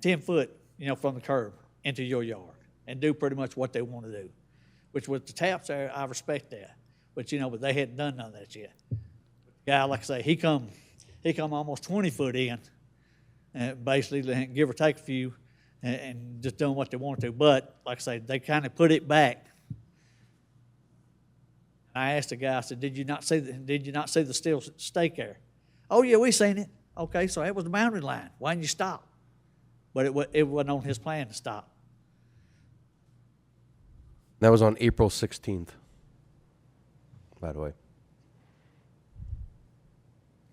10 foot, from the curb into your yard and do pretty much what they want to do. Which with the taps there, I respect that. But but they hadn't done none of that yet. The guy, like I say, he come almost 20 foot in, basically give or take a few, and just doing what they want to. But like I say, they kind of put it back. I asked the guy, I said, did you not see the steel stake there? Oh yeah, we seen it. Okay, so that was the boundary line. Why didn't you stop? But it wasn't on his plan to stop. That was on April 16th, by the way.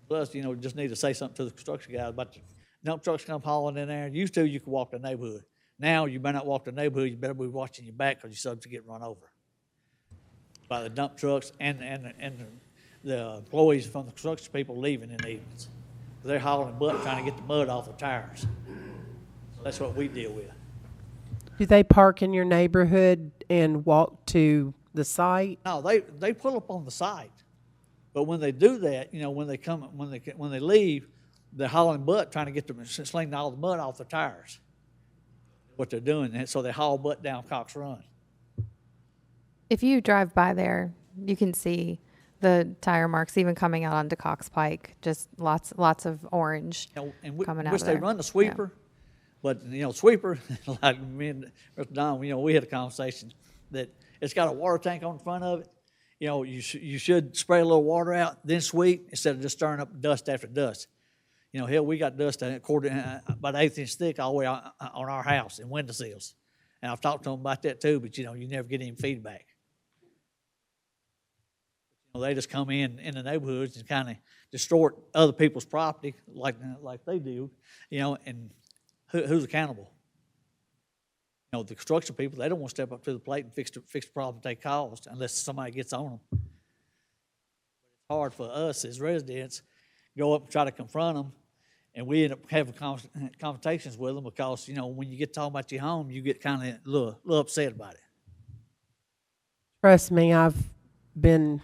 Plus, just need to say something to the construction guys about the dump trucks come hauling in there. Used to, you could walk the neighborhood. Now, you better not walk the neighborhood. You better be watching your back because you're subject to get run over by the dump trucks and the employees from the construction people leaving in the evenings. They're hauling butt trying to get the mud off the tires. That's what we deal with. Do they park in your neighborhood and walk to the site? No, they pull up on the site, but when they do that, when they leave, they're hauling butt trying to get them sling all the mud off the tires. What they're doing, and so they haul butt down Cox Run. If you drive by there, you can see the tire marks even coming out onto Cox Pike. Just lots of orange And we coming out wish of they there. run the sweeper, but sweeper, like me and Mr. Don, we had a conversation that it's got a water tank on the front of it. You should spray a little water out, then sweep instead of just stirring up dust after dust. Hell, we got dust about 1/8 inch thick all the way on our house and windowsills. And I've talked to them about that too, but you never get any feedback. They just come in the neighborhoods and kind of distort other people's property like they do, and who's accountable? The construction people, they don't want to step up to the plate and fix the problem they caused unless somebody gets on them. But it's hard for us as residents go up and try to confront them, and we end up having conversations with them because, when you get talking about your home, you get kind of a little upset about it. Trust me, I've been.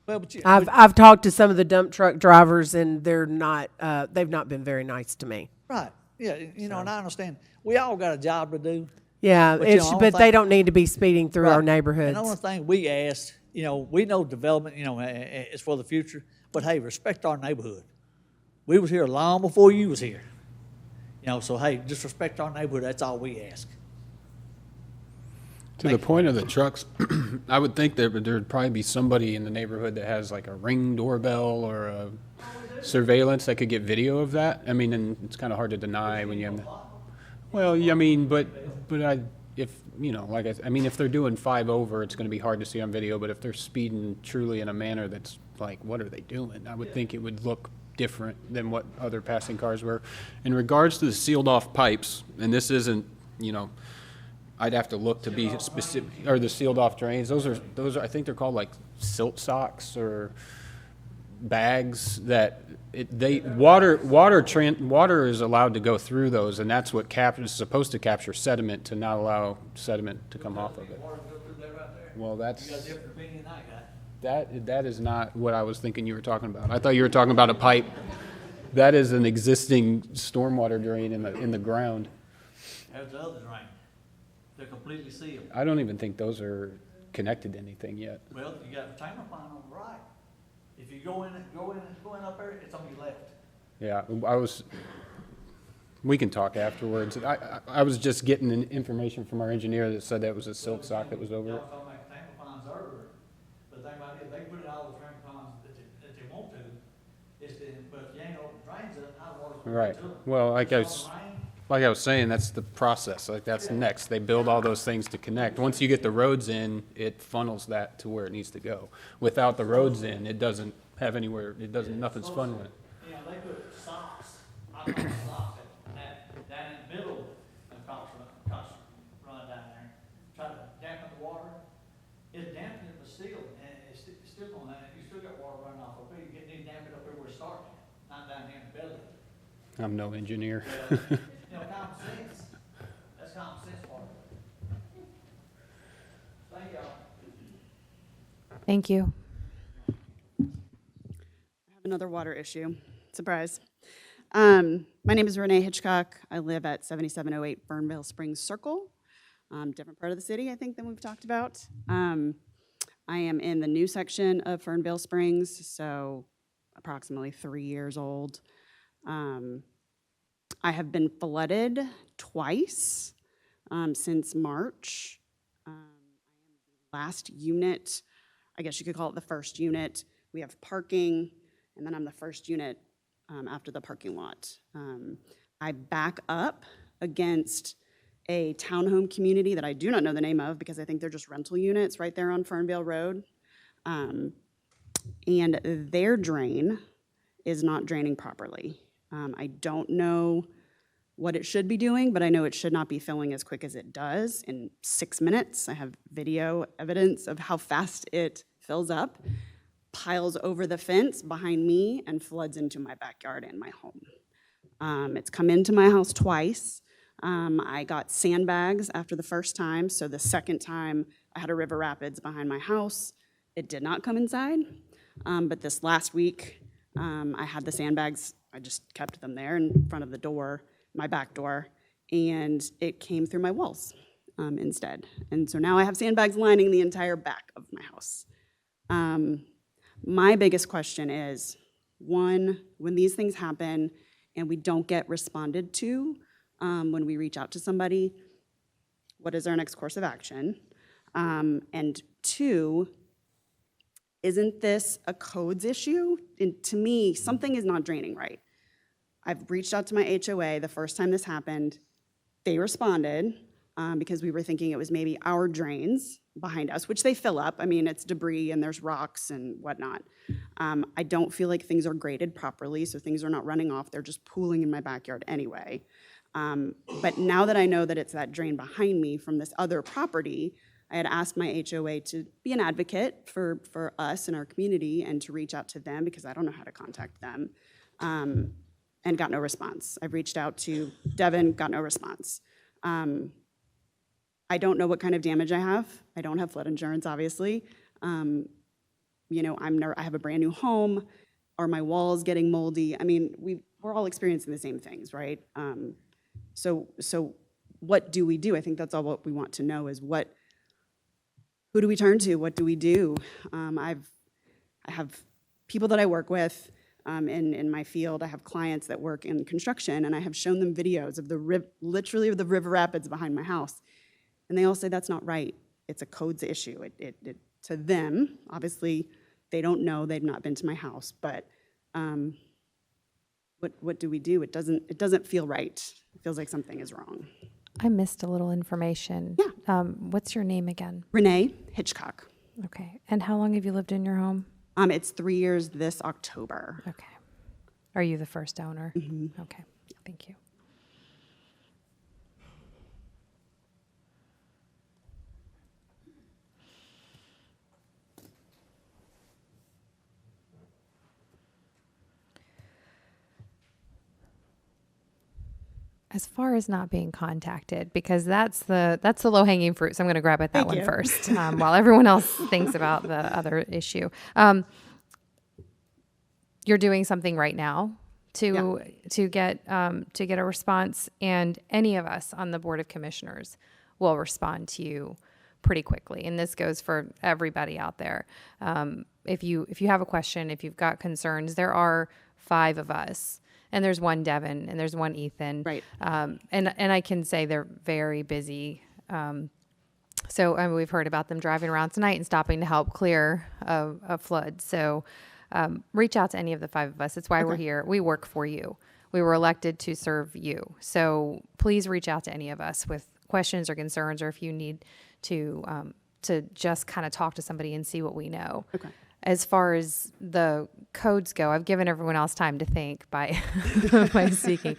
Well, but I've talked to some of the dump truck drivers, and they're not. They've not been very nice to me. Right. Yeah. And I understand. We all got a job to do. Yeah, But, they don't need to be speeding through our Right. neighborhoods. And the only thing we ask, we know development, is for the future, but hey, respect our neighborhood. We was here long before you was here. So hey, just respect our neighborhood. That's all we ask. To the point of the trucks, I would think there'd probably be somebody in the neighborhood that has like a Ring doorbell or a surveillance that could get video of that. I mean, and it's kind of hard to deny when you have. Well, yeah, I mean, but if they're doing 5 over, it's going to be hard to see on video. But if they're speeding truly in a manner that's like, what are they doing? I would think it would look different than what other passing cars were. In regards to the sealed off pipes, and this isn't, I'd have to look to be specific, or the sealed off drains. Those are I think they're called like silt socks or bags that water is allowed to go through those, and that's what is supposed to capture sediment to not allow sediment to come off of it. Well, that is not what I was thinking you were talking about. I thought you were talking about a pipe. That is an existing stormwater drain in the ground. There's the other drain. They're completely sealed. I don't even think those are connected to anything yet. Well, you got the retaining pond on the right. If you go in up there, it's on your left. Yeah, we can talk afterwards. I was just getting information from our engineer that said that was a silt sock that was over Y'all it. talking about retaining ponds earlier, but the thing about it, they put it all the retaining ponds that they want to. But if you ain't open drains up, how the water's gonna Right. get to them? Well, It's like I was saying, that's the process. Like that's next. They build all those things to connect. Once you get the roads in, it funnels that to where it needs to go. Without the roads in, it doesn't have anywhere. Nothing's fun with it. You know, they put socks, I call them socks, down in the middle of Cox Run down there, try to dampen the water. It's dampened it, but still, and it's still going down, you still got water running off of it, you need to dampen it up where we're starting, not down here in the belly. I'm no engineer. You know, common sense, that's common sense part of it. Thank y'all. Thank you. Another water issue. Surprise. My name is Renee Hitchcock. I live at 7708 Fernvale Springs Circle. Different part of the city, I think, than we've talked about. I am in the new section of Fernvale Springs, so approximately 3 years old. I have been flooded twice since March. I am the last unit, I guess you could call it the first unit. We have parking, and then I'm the first unit after the parking lot. I back up against a townhome community that I do not know the name of because I think they're just rental units right there on Fernvale Road. And their drain is not draining properly. I don't know what it should be doing, but I know it should not be filling as quick as it does in 6 minutes. I have video evidence of how fast it fills up, piles over the fence behind me, and floods into my backyard and my home. It's come into my house twice. I got sandbags after the first time, so the second time I had a river rapids behind my house. It did not come inside, but this last week I had the sandbags. I just kept them there in front of the door, my back door, and it came through my walls instead. And so now I have sandbags lining the entire back of my house. My biggest question is, one, when these things happen and we don't get responded to, when we reach out to somebody, what is our next course of action? And two, isn't this a codes issue? And to me, something is not draining right. I've reached out to my HOA the first time this happened. They responded because we were thinking it was maybe our drains behind us, which they fill up. I mean, it's debris and there's rocks and whatnot. I don't feel like things are graded properly, so things are not running off. They're just pooling in my backyard anyway. But now that I know that it's that drain behind me from this other property, I had asked my HOA to be an advocate for us and our community and to reach out to them because I don't know how to contact them, and got no response. I've reached out to Devin, got no response. I don't know what kind of damage I have. I don't have flood insurance, obviously. You know, I have a brand new home. Are my walls getting moldy? I mean, we're all experiencing the same things, right? So what do we do? I think that's all what we want to know is who do we turn to? What do we do? I have people that I work with in my field. I have clients that work in construction, and I have shown them videos of literally the river rapids behind my house. And they all say that's not right. It's a codes issue. To them, obviously, they don't know. They've not been to my house. But what do we do? It doesn't feel right. It feels like something is wrong. I missed a little information. Yeah. What's your name again? Renee Hitchcock. Okay. And how long have you lived in your home? It's 3 years this October. Okay. Are you the first owner? Mm-hmm. Okay. Thank you. As far as not being contacted, because that's the low hanging fruit. So I'm going to grab at that Thank one you. first, while everyone else thinks about the other issue. You're doing something right now to get a response, and any of us on the Board of Commissioners will respond to you pretty quickly. And this goes for everybody out there. If you have a question, if you've got concerns, there are 5 of us, and there's one Devin, and there's one Ethan. Right. And I can say they're very busy. So I mean, we've heard about them driving around tonight and stopping to help clear a flood. So reach out to any of the 5 of us. It's why we're here. We work for you. We were elected to serve you. So please reach out to any of us with questions or concerns, or if you need to just kind of talk to somebody and see what we know. Okay. As far as the codes go, I've given everyone else time to think by by speaking.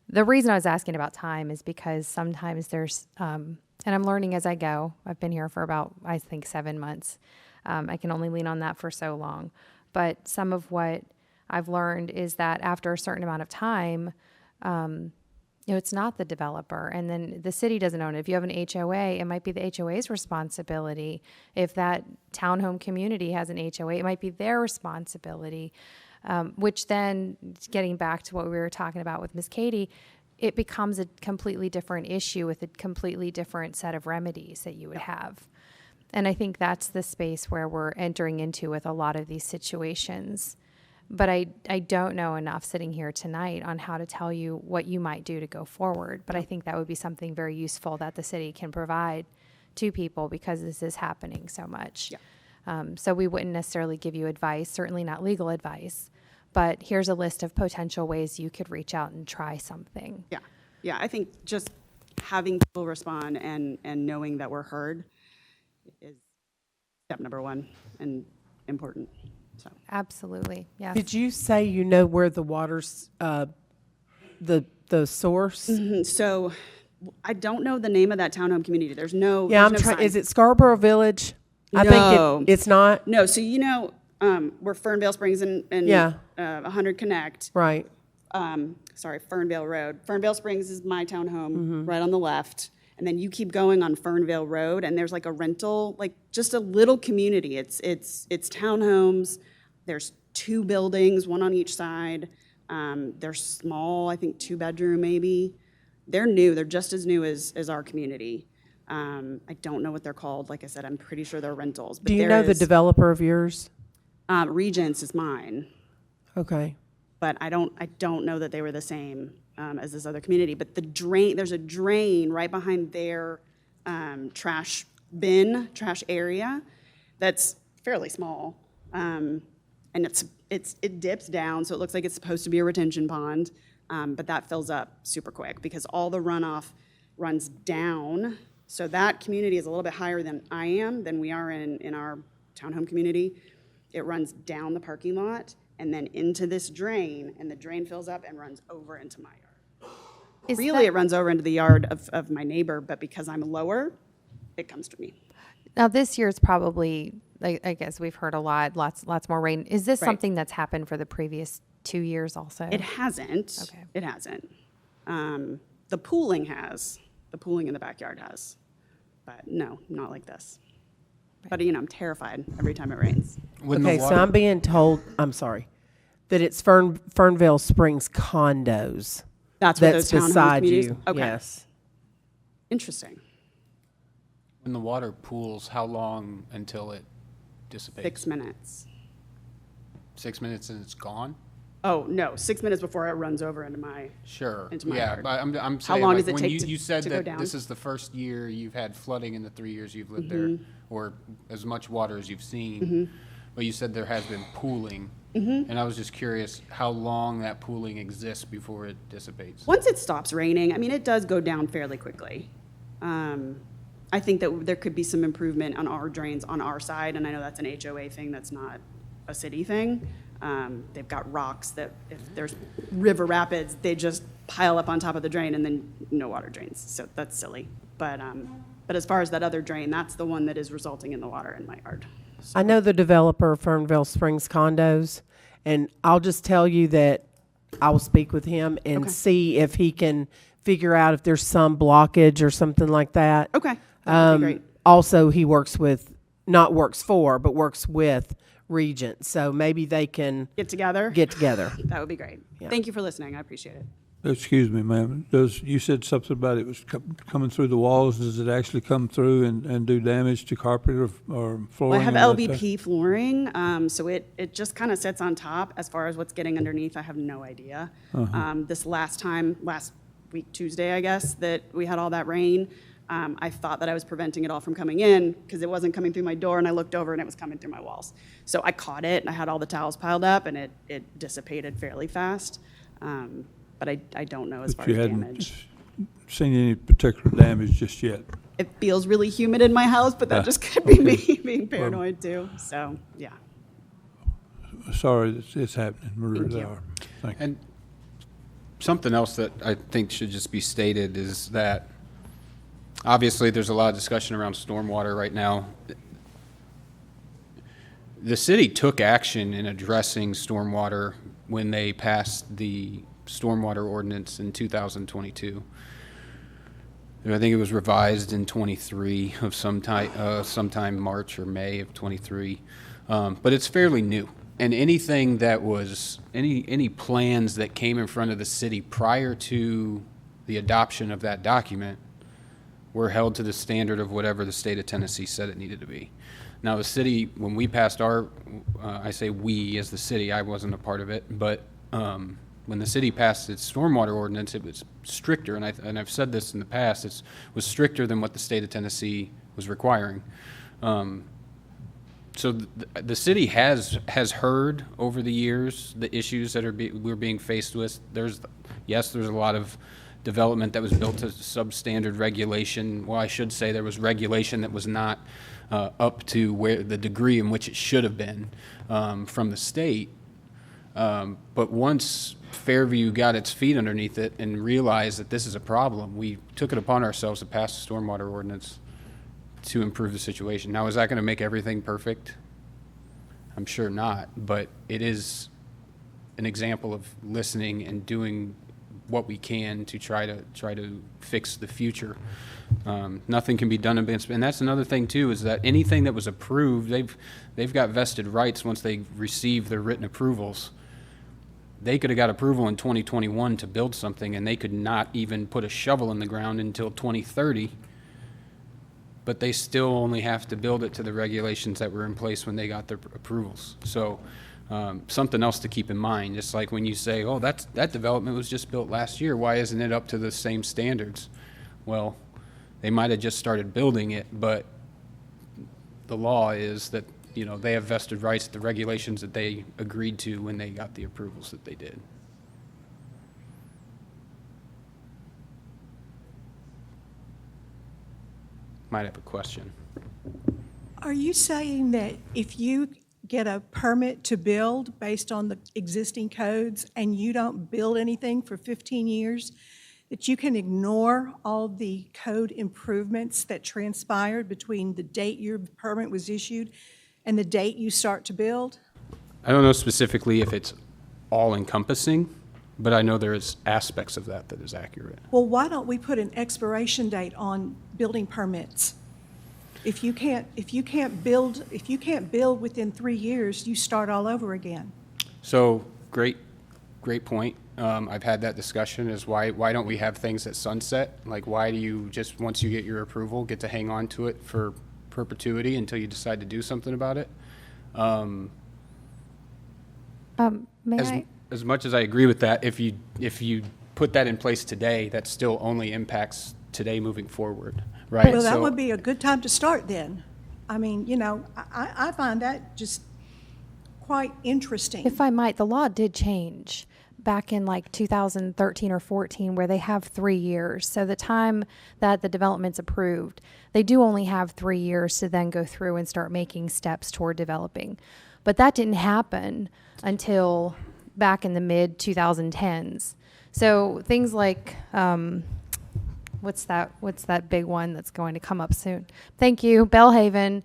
The reason I was asking about time is because sometimes there's, and I'm learning as I go. I've been here for about, I think, 7 months. I can only lean on that for so long. But some of what I've learned is that after a certain amount of time, it's not the developer, and then the city doesn't own it. If you have an HOA, it might be the HOA's responsibility. If that townhome community has an HOA, it might be their responsibility. Which then, getting back to what we were talking about with Ms. Katie, it becomes a completely different issue with a completely different set of remedies that you would have. And I think that's the space where we're entering into with a lot of these situations. But I don't know enough sitting here tonight on how to tell you what you might do to go forward. But I think that would be something very useful that the city can provide to people, because this is happening so much. Yeah. So we wouldn't necessarily give you advice, certainly not legal advice, but here's a list of potential ways you could reach out and try something. Yeah. Yeah, I think just having people respond and knowing that we're heard is step number 1 and important. So. Absolutely, yeah. Did you say you know where the water's, the source? So I don't know the name of that townhome community. There's no. Yeah, there's I'm no trying, sign. is it Scarborough Village? I No. think it's not? No, so where Fernvale Springs and Yeah. 100 connect. Right. Fernvale Road. Fernvale Springs is my townhome, Mm-hmm. right on the left. And then you keep going on Fernvale Road, and there's like a rental, like just a little community. It's townhomes. There's 2 buildings, one on each side. They're small, I think 2-bedroom maybe. They're new. They're just as new as our community. I don't know what they're called. Like I said, I'm pretty sure they're rentals. But Do you know the developer of yours? Regents is mine. Okay. But I don't know that they were the same as this other community. But there's a drain right behind their trash area that's fairly small, and it dips down, so it looks like it's supposed to be a retention pond, but that fills up super quick because all the runoff runs down. So that community is a little bit higher than we are in our townhome community. It runs down the parking lot and then into this drain, and the drain fills up and runs over into my yard. It runs over into the yard of my neighbor, but because I'm lower, it comes to me. Now, this year's probably, I guess we've heard lots more rain. Is this Right. something that's happened for the previous 2 years also? It hasn't. Okay. It hasn't. The pooling has. The pooling in the backyard has. But no, not like this. But, I'm terrified every time it rains. Okay, so I'm being told, I'm sorry, that it's Fernvale Springs condos. That's where those townhome beside communities- you. Okay. Yes. Interesting. When the water pools, how long until it dissipates? 6 minutes. 6 minutes and it's gone? Oh, no, 6 minutes before it runs over into my Sure. into my Yeah, yard. but I'm How saying, long like, does it when take you said to go that down? this is the first year you've had flooding in the 3 years you've lived Mm-hmm. there, or as much water as you've seen, but you said there has been pooling, and I was just curious how long that pooling exists before it dissipates. Once it stops raining, it does go down fairly quickly. I think that there could be some improvement on our drains on our side, and I know that's an HOA thing, that's not a city thing. They've got rocks that if there's river rapids, they just pile up on top of the drain and then no water drains. So that's silly. But as far as that other drain, that's the one that is resulting in the water in my yard. I know the developer of Fernvale Springs condos, and I'll just tell you that I will speak with him and see if he can figure out if there's some blockage or something like that. Okay, that would be great. Also, he works with, not works for, but works with Regent. So maybe they can Get together? get together. That would be great. Thank you for listening. I appreciate it. Excuse me, ma'am. You said something about it was coming through the walls. Does it actually come through and do damage to carpet or flooring? Well, I have or that type? LVP flooring, so it just kind of sits on top. As far as what's getting underneath, I have no idea. This last week, Tuesday, I guess, that we had all that rain, I thought that I was preventing it all from coming in because it wasn't coming through my door, and I looked over and it was coming through my walls. So I caught it, and I had all the towels piled up, and it dissipated fairly fast. But I don't know as far You as hadn't damage. seen any particular damage just yet? It feels really humid in my house, but that just could be me being paranoid too. So, yeah. Sorry, it's happening. Thank you. Thank you. And something else that I think should just be stated is that obviously there's a lot of discussion around stormwater right now. The city took action in addressing stormwater when they passed the stormwater ordinance in 2022. I think it was revised in 23 of sometime March or May of 23. But it's fairly new. And anything that was, any plans that came in front of the city prior to the adoption of that document were held to the standard of whatever the state of Tennessee said it needed to be. Now, the city, when we passed our, I say we as the city, I wasn't a part of it, but when the city passed its stormwater ordinance, it was stricter, and I've said this in the past, it was stricter than what the state of Tennessee was requiring. So the city has heard over the years the issues that we're being faced with. There's a lot of development that was built to substandard regulation. Well, I should say there was regulation that was not up to where the degree in which it should have been from the state. But once Fairview got its feet underneath it and realized that this is a problem, we took it upon ourselves to pass the stormwater ordinance to improve the situation. Now, is that going to make everything perfect? I'm sure not, but it is an example of listening and doing what we can to try to fix the future. Nothing can be done against, and that's another thing too, is that anything that was approved, they've got vested rights once they receive their written approvals. They could have got approval in 2021 to build something, and they could not even put a shovel in the ground until 2030. But they still only have to build it to the regulations that were in place when they got their approvals. So something else to keep in mind. It's like when you say, oh, that development was just built last year, why isn't it up to the same standards? Well, they might have just started building it, but the law is that, you know, they have vested rights to the regulations that they agreed to when they got the approvals that they did. Might have a question. Are you saying that if you get a permit to build based on the existing codes and you don't build anything for 15 years, that you can ignore all the code improvements that transpired between the date your permit was issued and the date you start to build? I don't know specifically if it's all encompassing, but I know there is aspects of that is accurate. Well, why don't we put an expiration date on building permits? If you can't build within 3 years, you start all over again. So great point. I've had that discussion is why don't we have things that sunset? Like, why do you just, once you get your approval, get to hang on to it for perpetuity until you decide to do something about it? As much as I agree with that, if you put that in place today, that still only impacts today moving forward, right? Well, that would be a good time to start then. I mean, you know, I find that just quite interesting. If I might, the law did change back in like 2013 or 14 where they have 3 years. So the time that the development's approved, they do only have 3 years to then go through and start making steps toward developing. But that didn't happen until back in the mid 2010s. So things like, what's that big one that's going to come up soon? Thank you, Bellhaven.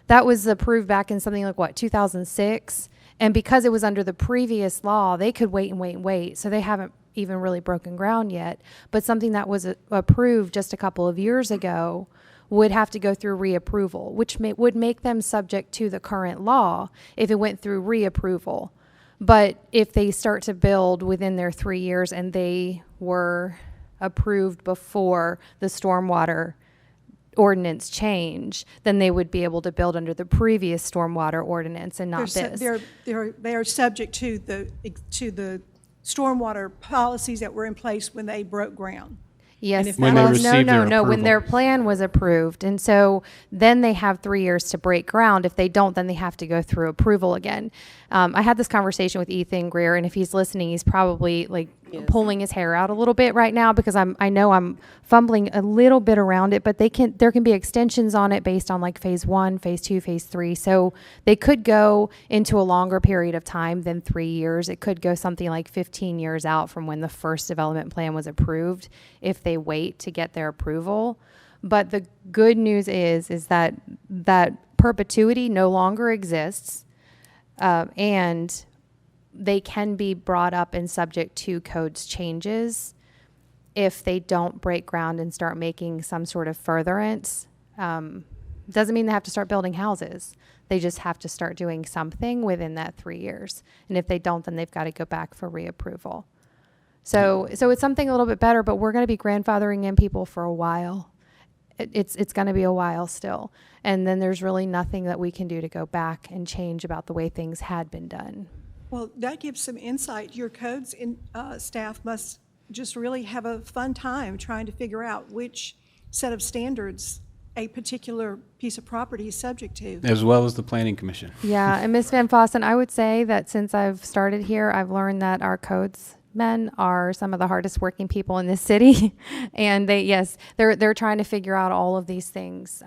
That was approved back in something like 2006. And because it was under the previous law, they could wait and wait and wait. So they haven't even really broken ground yet. But something that was approved just a couple of years ago would have to go through reapproval, which would make them subject to the current law if it went through reapproval. But if they start to build within their 3 years and they were approved before the stormwater ordinance change, then they would be able to build under the previous stormwater ordinance and not this. They are subject to the stormwater policies that were in place when they broke ground. Yes, if When they well, received their when approval. their plan was approved. And so then they have 3 years to break ground. If they don't, then they have to go through approval again. I had this conversation with Ethan Greer, and if he's listening, he's probably like pulling his hair out a little bit right now because I know I'm fumbling a little bit around it, but there can be extensions on it based on like phase 1, phase 2, phase 3. So they could go into a longer period of time than 3 years. It could go something like 15 years out from when the first development plan was approved if they wait to get their approval. But the good news is that perpetuity no longer exists, and they can be brought up and subject to codes changes if they don't break ground and start making some sort of furtherance. Doesn't mean they have to start building houses. They just have to start doing something within that 3 years. And if they don't, then they've got to go back for reapproval. So it's something a little bit better, but we're going to be grandfathering in people for a while. It's going to be a while still. And then there's really nothing that we can do to go back and change about the way things had been done. Well, that gives some insight. Your codes staff must just really have a fun time trying to figure out which set of standards a particular piece of property is subject to. As well as the planning commission. Yeah, and Ms. Van Fossen, I would say that since I've started here, I've learned that our codes men are some of the hardest working people in this city. And they're trying to figure out all of these things.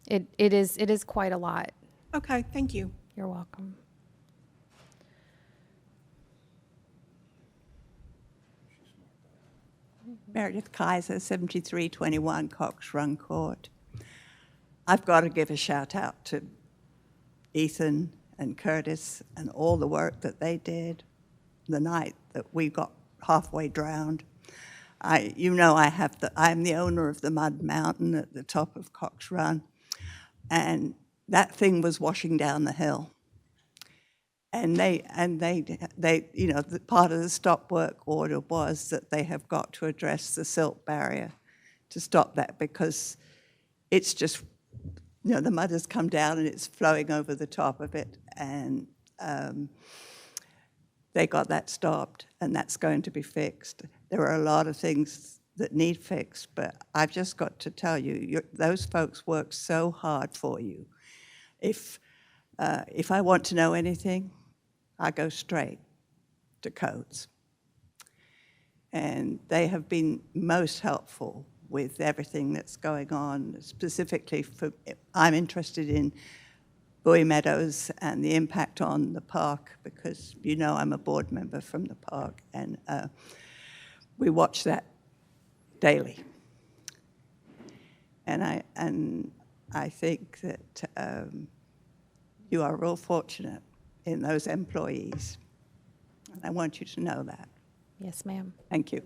It is quite a lot. Okay, thank you. You're welcome. Meredith Kaiser, 7321 Cox Run Court. I've got to give a shout out to Ethan and Curtis and all the work that they did the night that we got halfway drowned. I'm the owner of the Mud Mountain at the top of Cox Run, and that thing was washing down the hill. And they, the part of the stop work order was that they have got to address the silt barrier to stop that, because it's just, the mud has come down and it's flowing over the top of it, and they got that stopped, and that's going to be fixed. There are a lot of things that need fixed, but I've just got to tell you, those folks work so hard for you. If I want to know anything, I go straight to codes. And they have been most helpful with everything that's going on, specifically I'm interested in Bowie Meadows and the impact on the park, because I'm a board member from the park, and we watch that daily. And I think that you are real fortunate in those employees. And I want you to know that. Yes, ma'am. Thank you.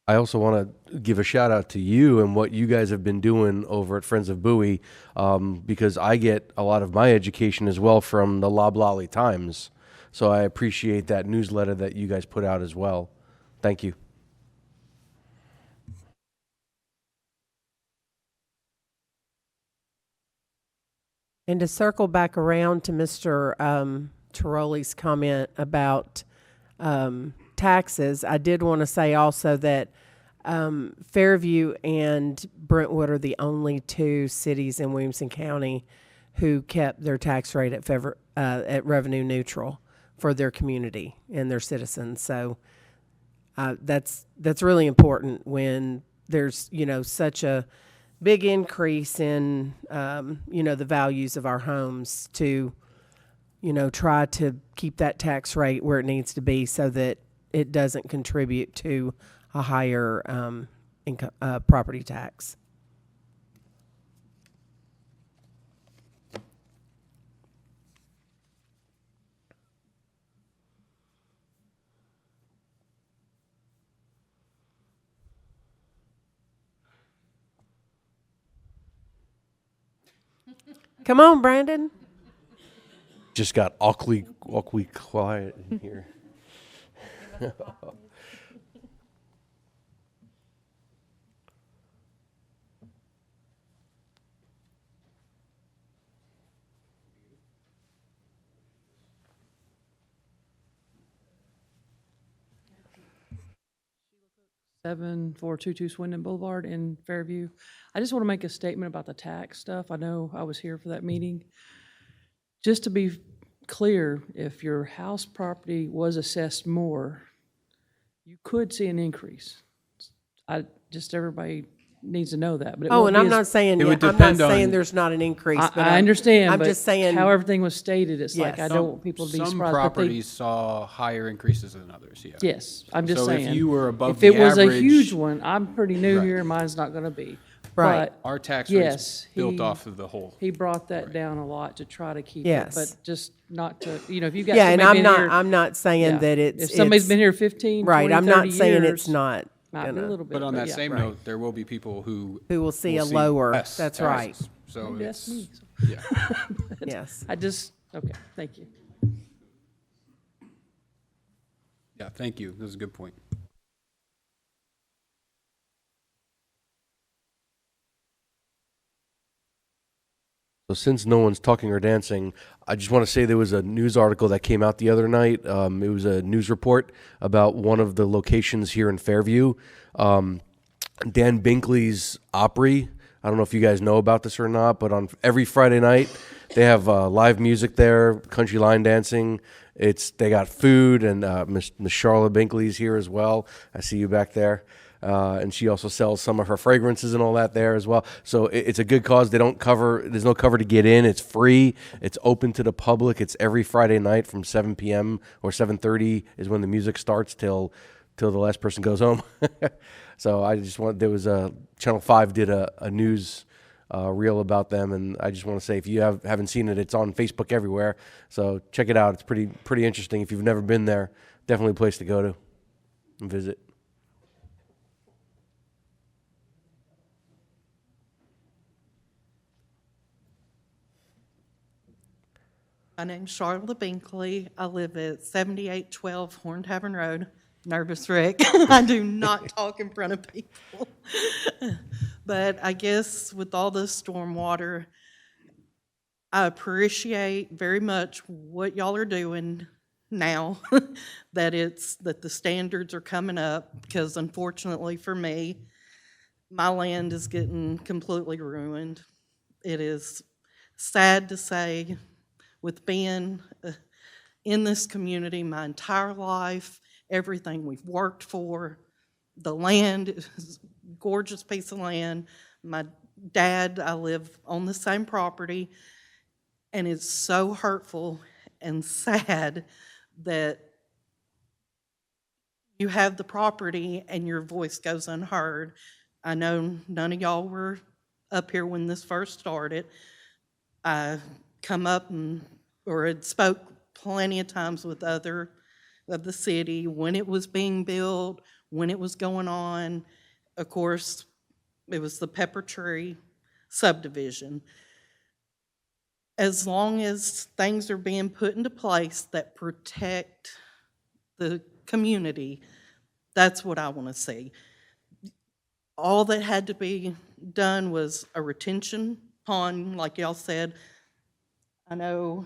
I also want to give a shout out to you and what you guys have been doing over at Friends of Bowie, because I get a lot of my education as well from the Loblolly Times. So I appreciate that newsletter that you guys put out as well. Thank you. And to circle back around to Mr. Tiroli's comment about taxes, I did want to say also that Fairview and Brentwood are the only two cities in Williamson County who kept their tax rate at revenue neutral for their community and their citizens. So that's really important when there's such a big increase in the values of our homes to try to keep that tax rate where it needs to be so that it doesn't contribute to a higher income property tax. Come on, Brandon. Just got awfully quiet in here. Seven four two two Swindon Boulevard in Fairview. I just want to make a statement about the tax stuff. I know I was here for that meeting. Just to be clear, if your house property was assessed more, you could see an increase. Everybody needs to know that. But it Oh, won't and be I'm as- not saying, It would I'm not depend saying on- there's not an increase, but I understand, I'm but just saying. how everything was stated, it's like, Yes. I don't want people to be Some surprised. but they- properties saw higher increases than others, yeah. Yes, I'm just So saying. if you were above If the it was a average- huge one, I'm pretty new Right. here, mine's not gonna be. Right. But Our tax yes, rate's built he- off of the whole. He brought that down a lot to try to keep it, Yes. but just not to, if you've got Yeah, and somebody I'm been not, here. I'm not saying yeah. that it's. If somebody's it's- been here 15, 20, Right, I'm 30 not saying years, it's not might be a gonna. little bit. But on that yeah. same Right. note, there will be people who will see a lower, less that's right. taxes. So Maybe that's it's, me, so. yeah. But Yes. okay, thank you. Yeah, thank you. That's a good point. So since no one's talking or dancing, I just want to say there was a news article that came out the other night. It was a news report about one of the locations here in Fairview. Dan Binkley's Opry. I don't know if you guys know about this or not, but on every Friday night, they have live music there, country line dancing. They got food, and Miss Charlotte Binkley's here as well. I see you back there. And she also sells some of her fragrances and all that there as well. So it's a good cause. There's no cover to get in. It's free. It's open to the public. It's every Friday night from 7 p.m. or 7:30 is when the music starts till the last person goes home. So there was Channel 5 did a news reel about them, and I just want to say, if you haven't seen it, it's on Facebook everywhere. So check it out. It's pretty interesting. If you've never been there, definitely a place to go to and visit. My name's Charlotte Binkley. I live at 7812 Horn Tavern Road. Nervous wreck. I do not talk in front of people. But I guess with all the stormwater, I appreciate very much what y'all are doing now, that the standards are coming up, because unfortunately for me, my land is getting completely ruined. It is sad to say, with being in this community my entire life, everything we've worked for, the land is a gorgeous piece of land. My dad, I live on the same property, and it's so hurtful and sad that you have the property and your voice goes unheard. I know none of y'all were up here when this first started. I come up or had spoke plenty of times with other of the city when it was being built, when it was going on. Of course, it was the Pepper Tree subdivision. As long as things are being put into place that protect the community, that's what I want to see. All that had to be done was a retention pond, like y'all said. I know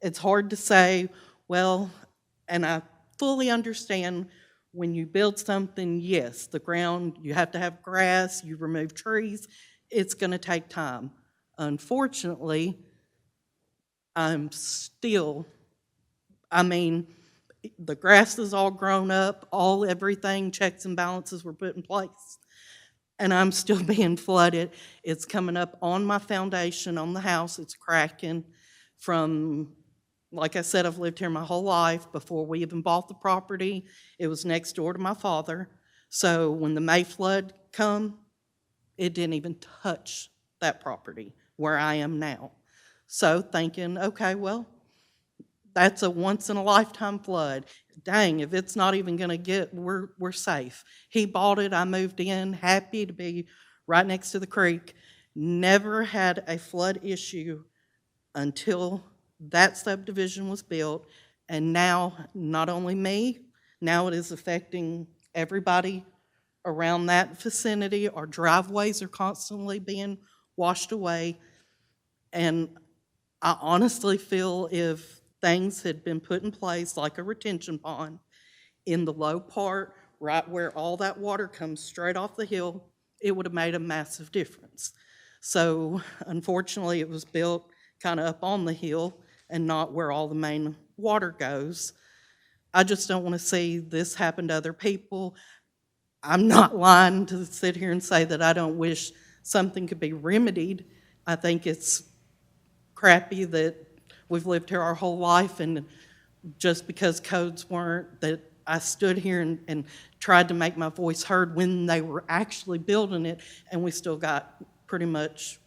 it's hard to say, well, and I fully understand when you build something, yes, the ground, you have to have grass, you remove trees, it's going to take time. Unfortunately, the grass is all grown up, everything, checks and balances were put in place, and I'm still being flooded. It's coming up on my foundation on the house. It's cracking from, like I said, I've lived here my whole life. Before we even bought the property, it was next door to my father. So when the May flood come, it didn't even touch that property where I am now. So thinking, okay, well, that's a once-in-a-lifetime flood. Dang, if it's not even going to get, we're safe. He bought it, I moved in, happy to be right next to the creek, never had a flood issue until that subdivision was built. And now, not only me, now it is affecting everybody around that vicinity. Our driveways are constantly being washed away. And I honestly feel if things had been put in place, like a retention pond, in the low part, right where all that water comes straight off the hill, it would have made a massive difference. So unfortunately, it was built kind of up on the hill and not where all the main water goes. I just don't want to see this happen to other people. I'm not lying to sit here and say that I don't wish something could be remedied. I think it's crappy that we've lived here our whole life, and just because codes weren't, that I stood here and tried to make my voice heard when they were actually building it, and we still got pretty much,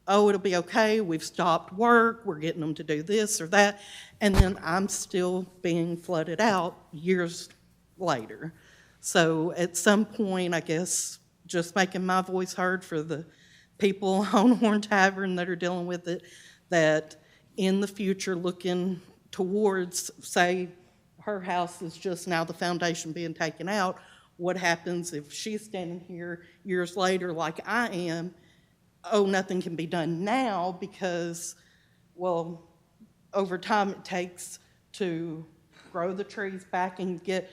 oh, it'll be okay, we've stopped work, we're getting them to do this or that, and then I'm still being flooded out years later. So at some point, I guess, just making my voice heard for the people on Horn Tavern that are dealing with it, that in the future, looking towards, say, her house is just now the foundation being taken out, what happens if she's standing here years later like I am? Oh, nothing can be done now because, well, over time it takes to grow the trees back and get,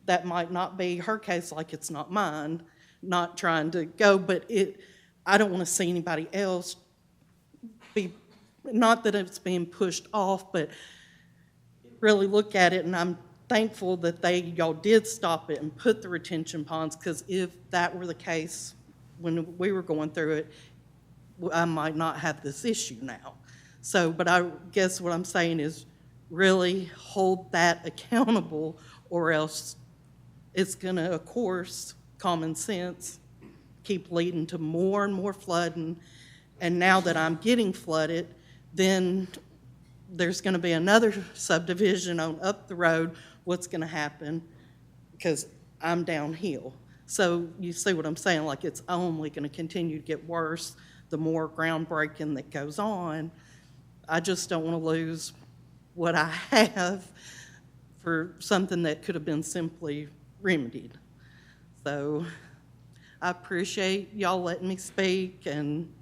that might not be her case, like it's not mine, not trying to go, but I don't want to see anybody else be, not that it's being pushed off, but really look at it, and I'm thankful that y'all did stop it and put the retention ponds, because if that were the case when we were going through it, I might not have this issue now. So, but I guess what I'm saying is really hold that accountable, or else it's gonna, of course, common sense, keep leading to more and more flooding. And now that I'm getting flooded, then there's gonna be another subdivision on up the road. What's gonna happen? Because I'm downhill. So you see what I'm saying? Like, it's only gonna continue to get worse the more groundbreaking that goes on. I just don't wanna lose what I have for something that could have been simply remedied. So I appreciate y'all letting me speak, and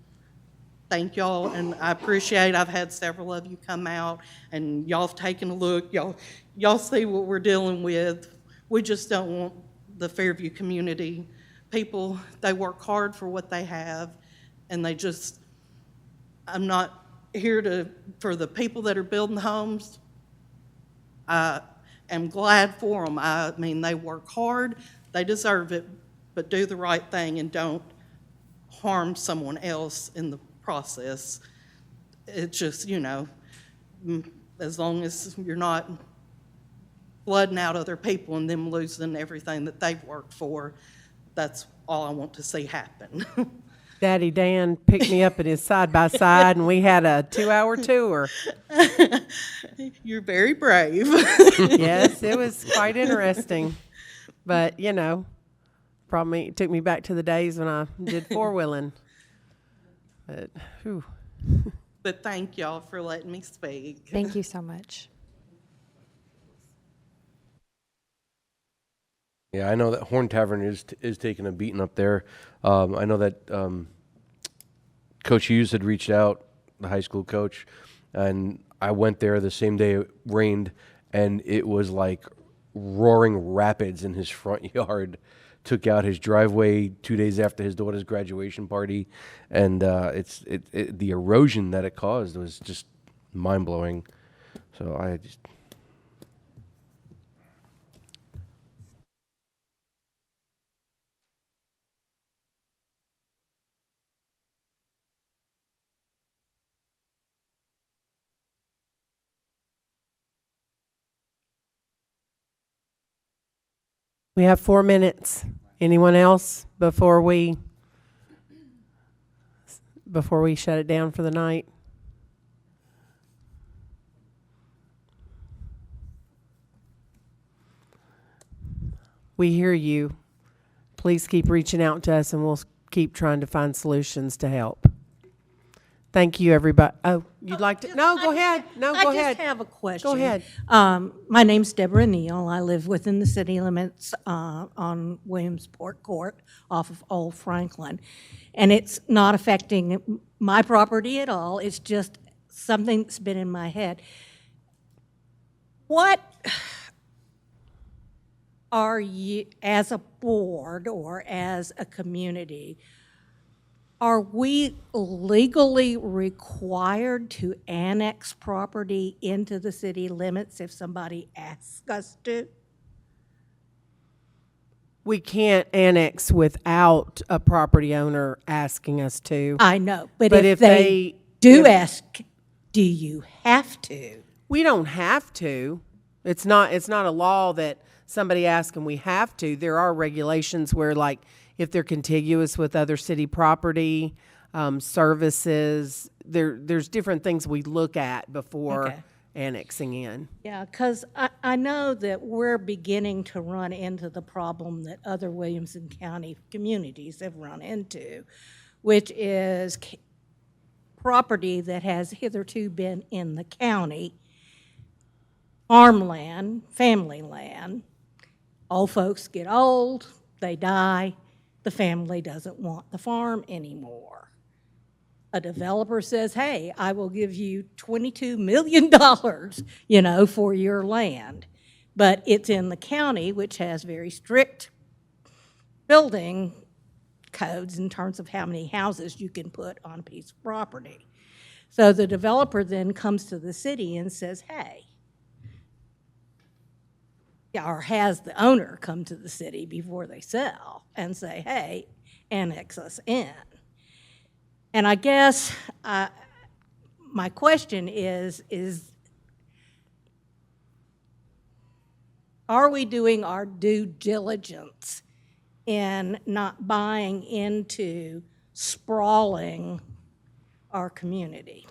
thank y'all, and I appreciate, I've had several of you come out and y'all have taken a look, y'all see what we're dealing with. We just don't want the Fairview community, people, they work hard for what they have, and they just, I'm not here for the people that are building homes. I am glad for them. I mean, they work hard, they deserve it, but do the right thing and don't harm someone else in the process. It's just, you know, as long as you're not flooding out other people and them losing everything that they've worked for, that's all I want to see happen. Daddy Dan picked me up in his side-by-side, and we had a 2-hour tour. You're very brave. Yes, it was quite interesting. But, you know, probably it took me back to the days when I did four-wheeling. But, whew. But thank y'all for letting me speak. Thank you so much. Yeah, I know that Horn Tavern is taking a beating up there. I know that Coach Hughes had reached out, the high school coach, and I went there the same day it rained, and it was like roaring rapids in his front yard. Took out his driveway 2 days after his daughter's graduation party, and the erosion that it caused was just mind-blowing. So I just... We have 4 minutes. Anyone else before we shut it down for the night? We hear you. Please keep reaching out to us, and we'll keep trying to find solutions to help. Thank you, everybody. Oh, you'd like to? No, go ahead. No, go I ahead. just have a question. Go ahead. My name's Deborah Neal. I live within the city limits on Williamsport Court off of Old Franklin. And it's not affecting my property at all. It's just something that's been in my head. What are you, as a board or as a community, are we legally required to annex property into the city limits if somebody asks us to? We can't annex without a property owner asking us to. I know, but But if if they they- do if- ask, do you have to? We don't have to. It's not a law that somebody asks and we have to. There are regulations where, like, if they're contiguous with other city property, services, there's different things we look at before Okay. annexing in. Yeah, because I know that we're beginning to run into the problem that other Williamson County communities have run into, which is property that has hitherto been in the county, farmland, family land. Old folks get old, they die, the family doesn't want the farm anymore. A developer says, hey, I will give you $22 million, for your land. But it's in the county, which has very strict building codes in terms of how many houses you can put on a piece of property. So the developer then comes to the city and says, hey, or has the owner come to the city before they sell and say, hey, annex us in. And I guess my question is are we doing our due diligence in not buying into sprawling our community?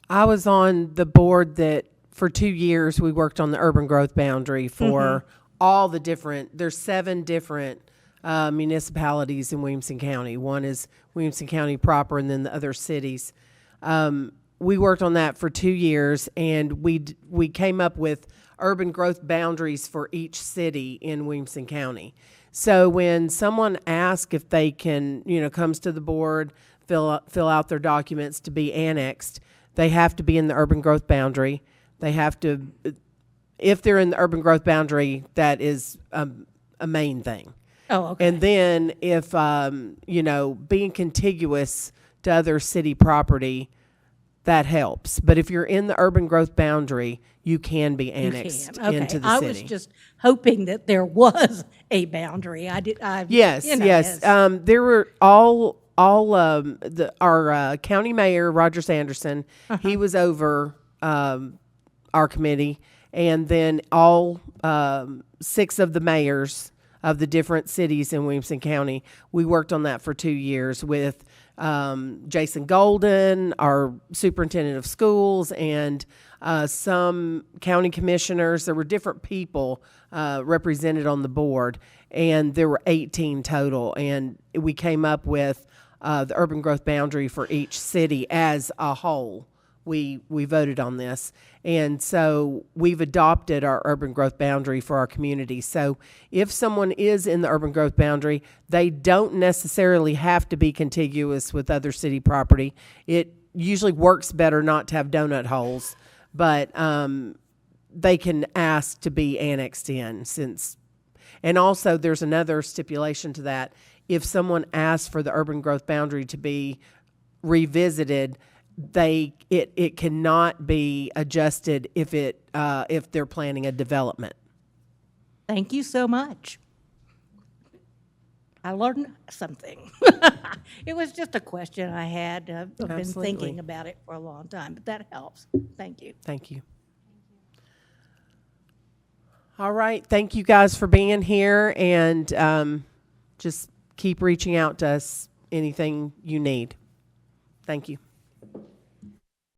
I was on the board that for 2 years we worked on the urban growth boundary for all the different, there's 7 different municipalities in Williamson County. One is Williamson County proper and then the other cities. We worked on that for 2 years and we came up with urban growth boundaries for each city in Williamson County. So when someone asks if they can, comes to the board, fill out their documents to be annexed, they have to be in the urban growth boundary. They have to, if they're in the urban growth boundary, that is a main thing. Oh, okay. And then if, being contiguous to other city property, that helps. But if you're in the urban growth boundary, you can be annexed into the city. I was just hoping that there was a boundary. Yes. There were all our county mayor, Roger Sanderson, he was over our committee, and then all 6 of the mayors of the different cities in Williamson County. We worked on that for 2 years with Jason Golden, our superintendent of schools, and some county commissioners. There were different people represented on the board, and there were 18 total. And we came up with the urban growth boundary for each city as a whole. We voted on this. And so we've adopted our urban growth boundary for our community. So if someone is in the urban growth boundary, they don't necessarily have to be contiguous with other city property. It usually works better not to have donut holes, but they can ask to be annexed in and also there's another stipulation to that. If someone asks for the urban growth boundary to be revisited, it cannot be adjusted if they're planning a development. Thank you so much. I learned something. It was just a question I had. I've been Absolutely. thinking about it for a long time, but that helps. Thank you. Thank you. All right. Thank you guys for being here, and just keep reaching out to us anything you need. Thank you.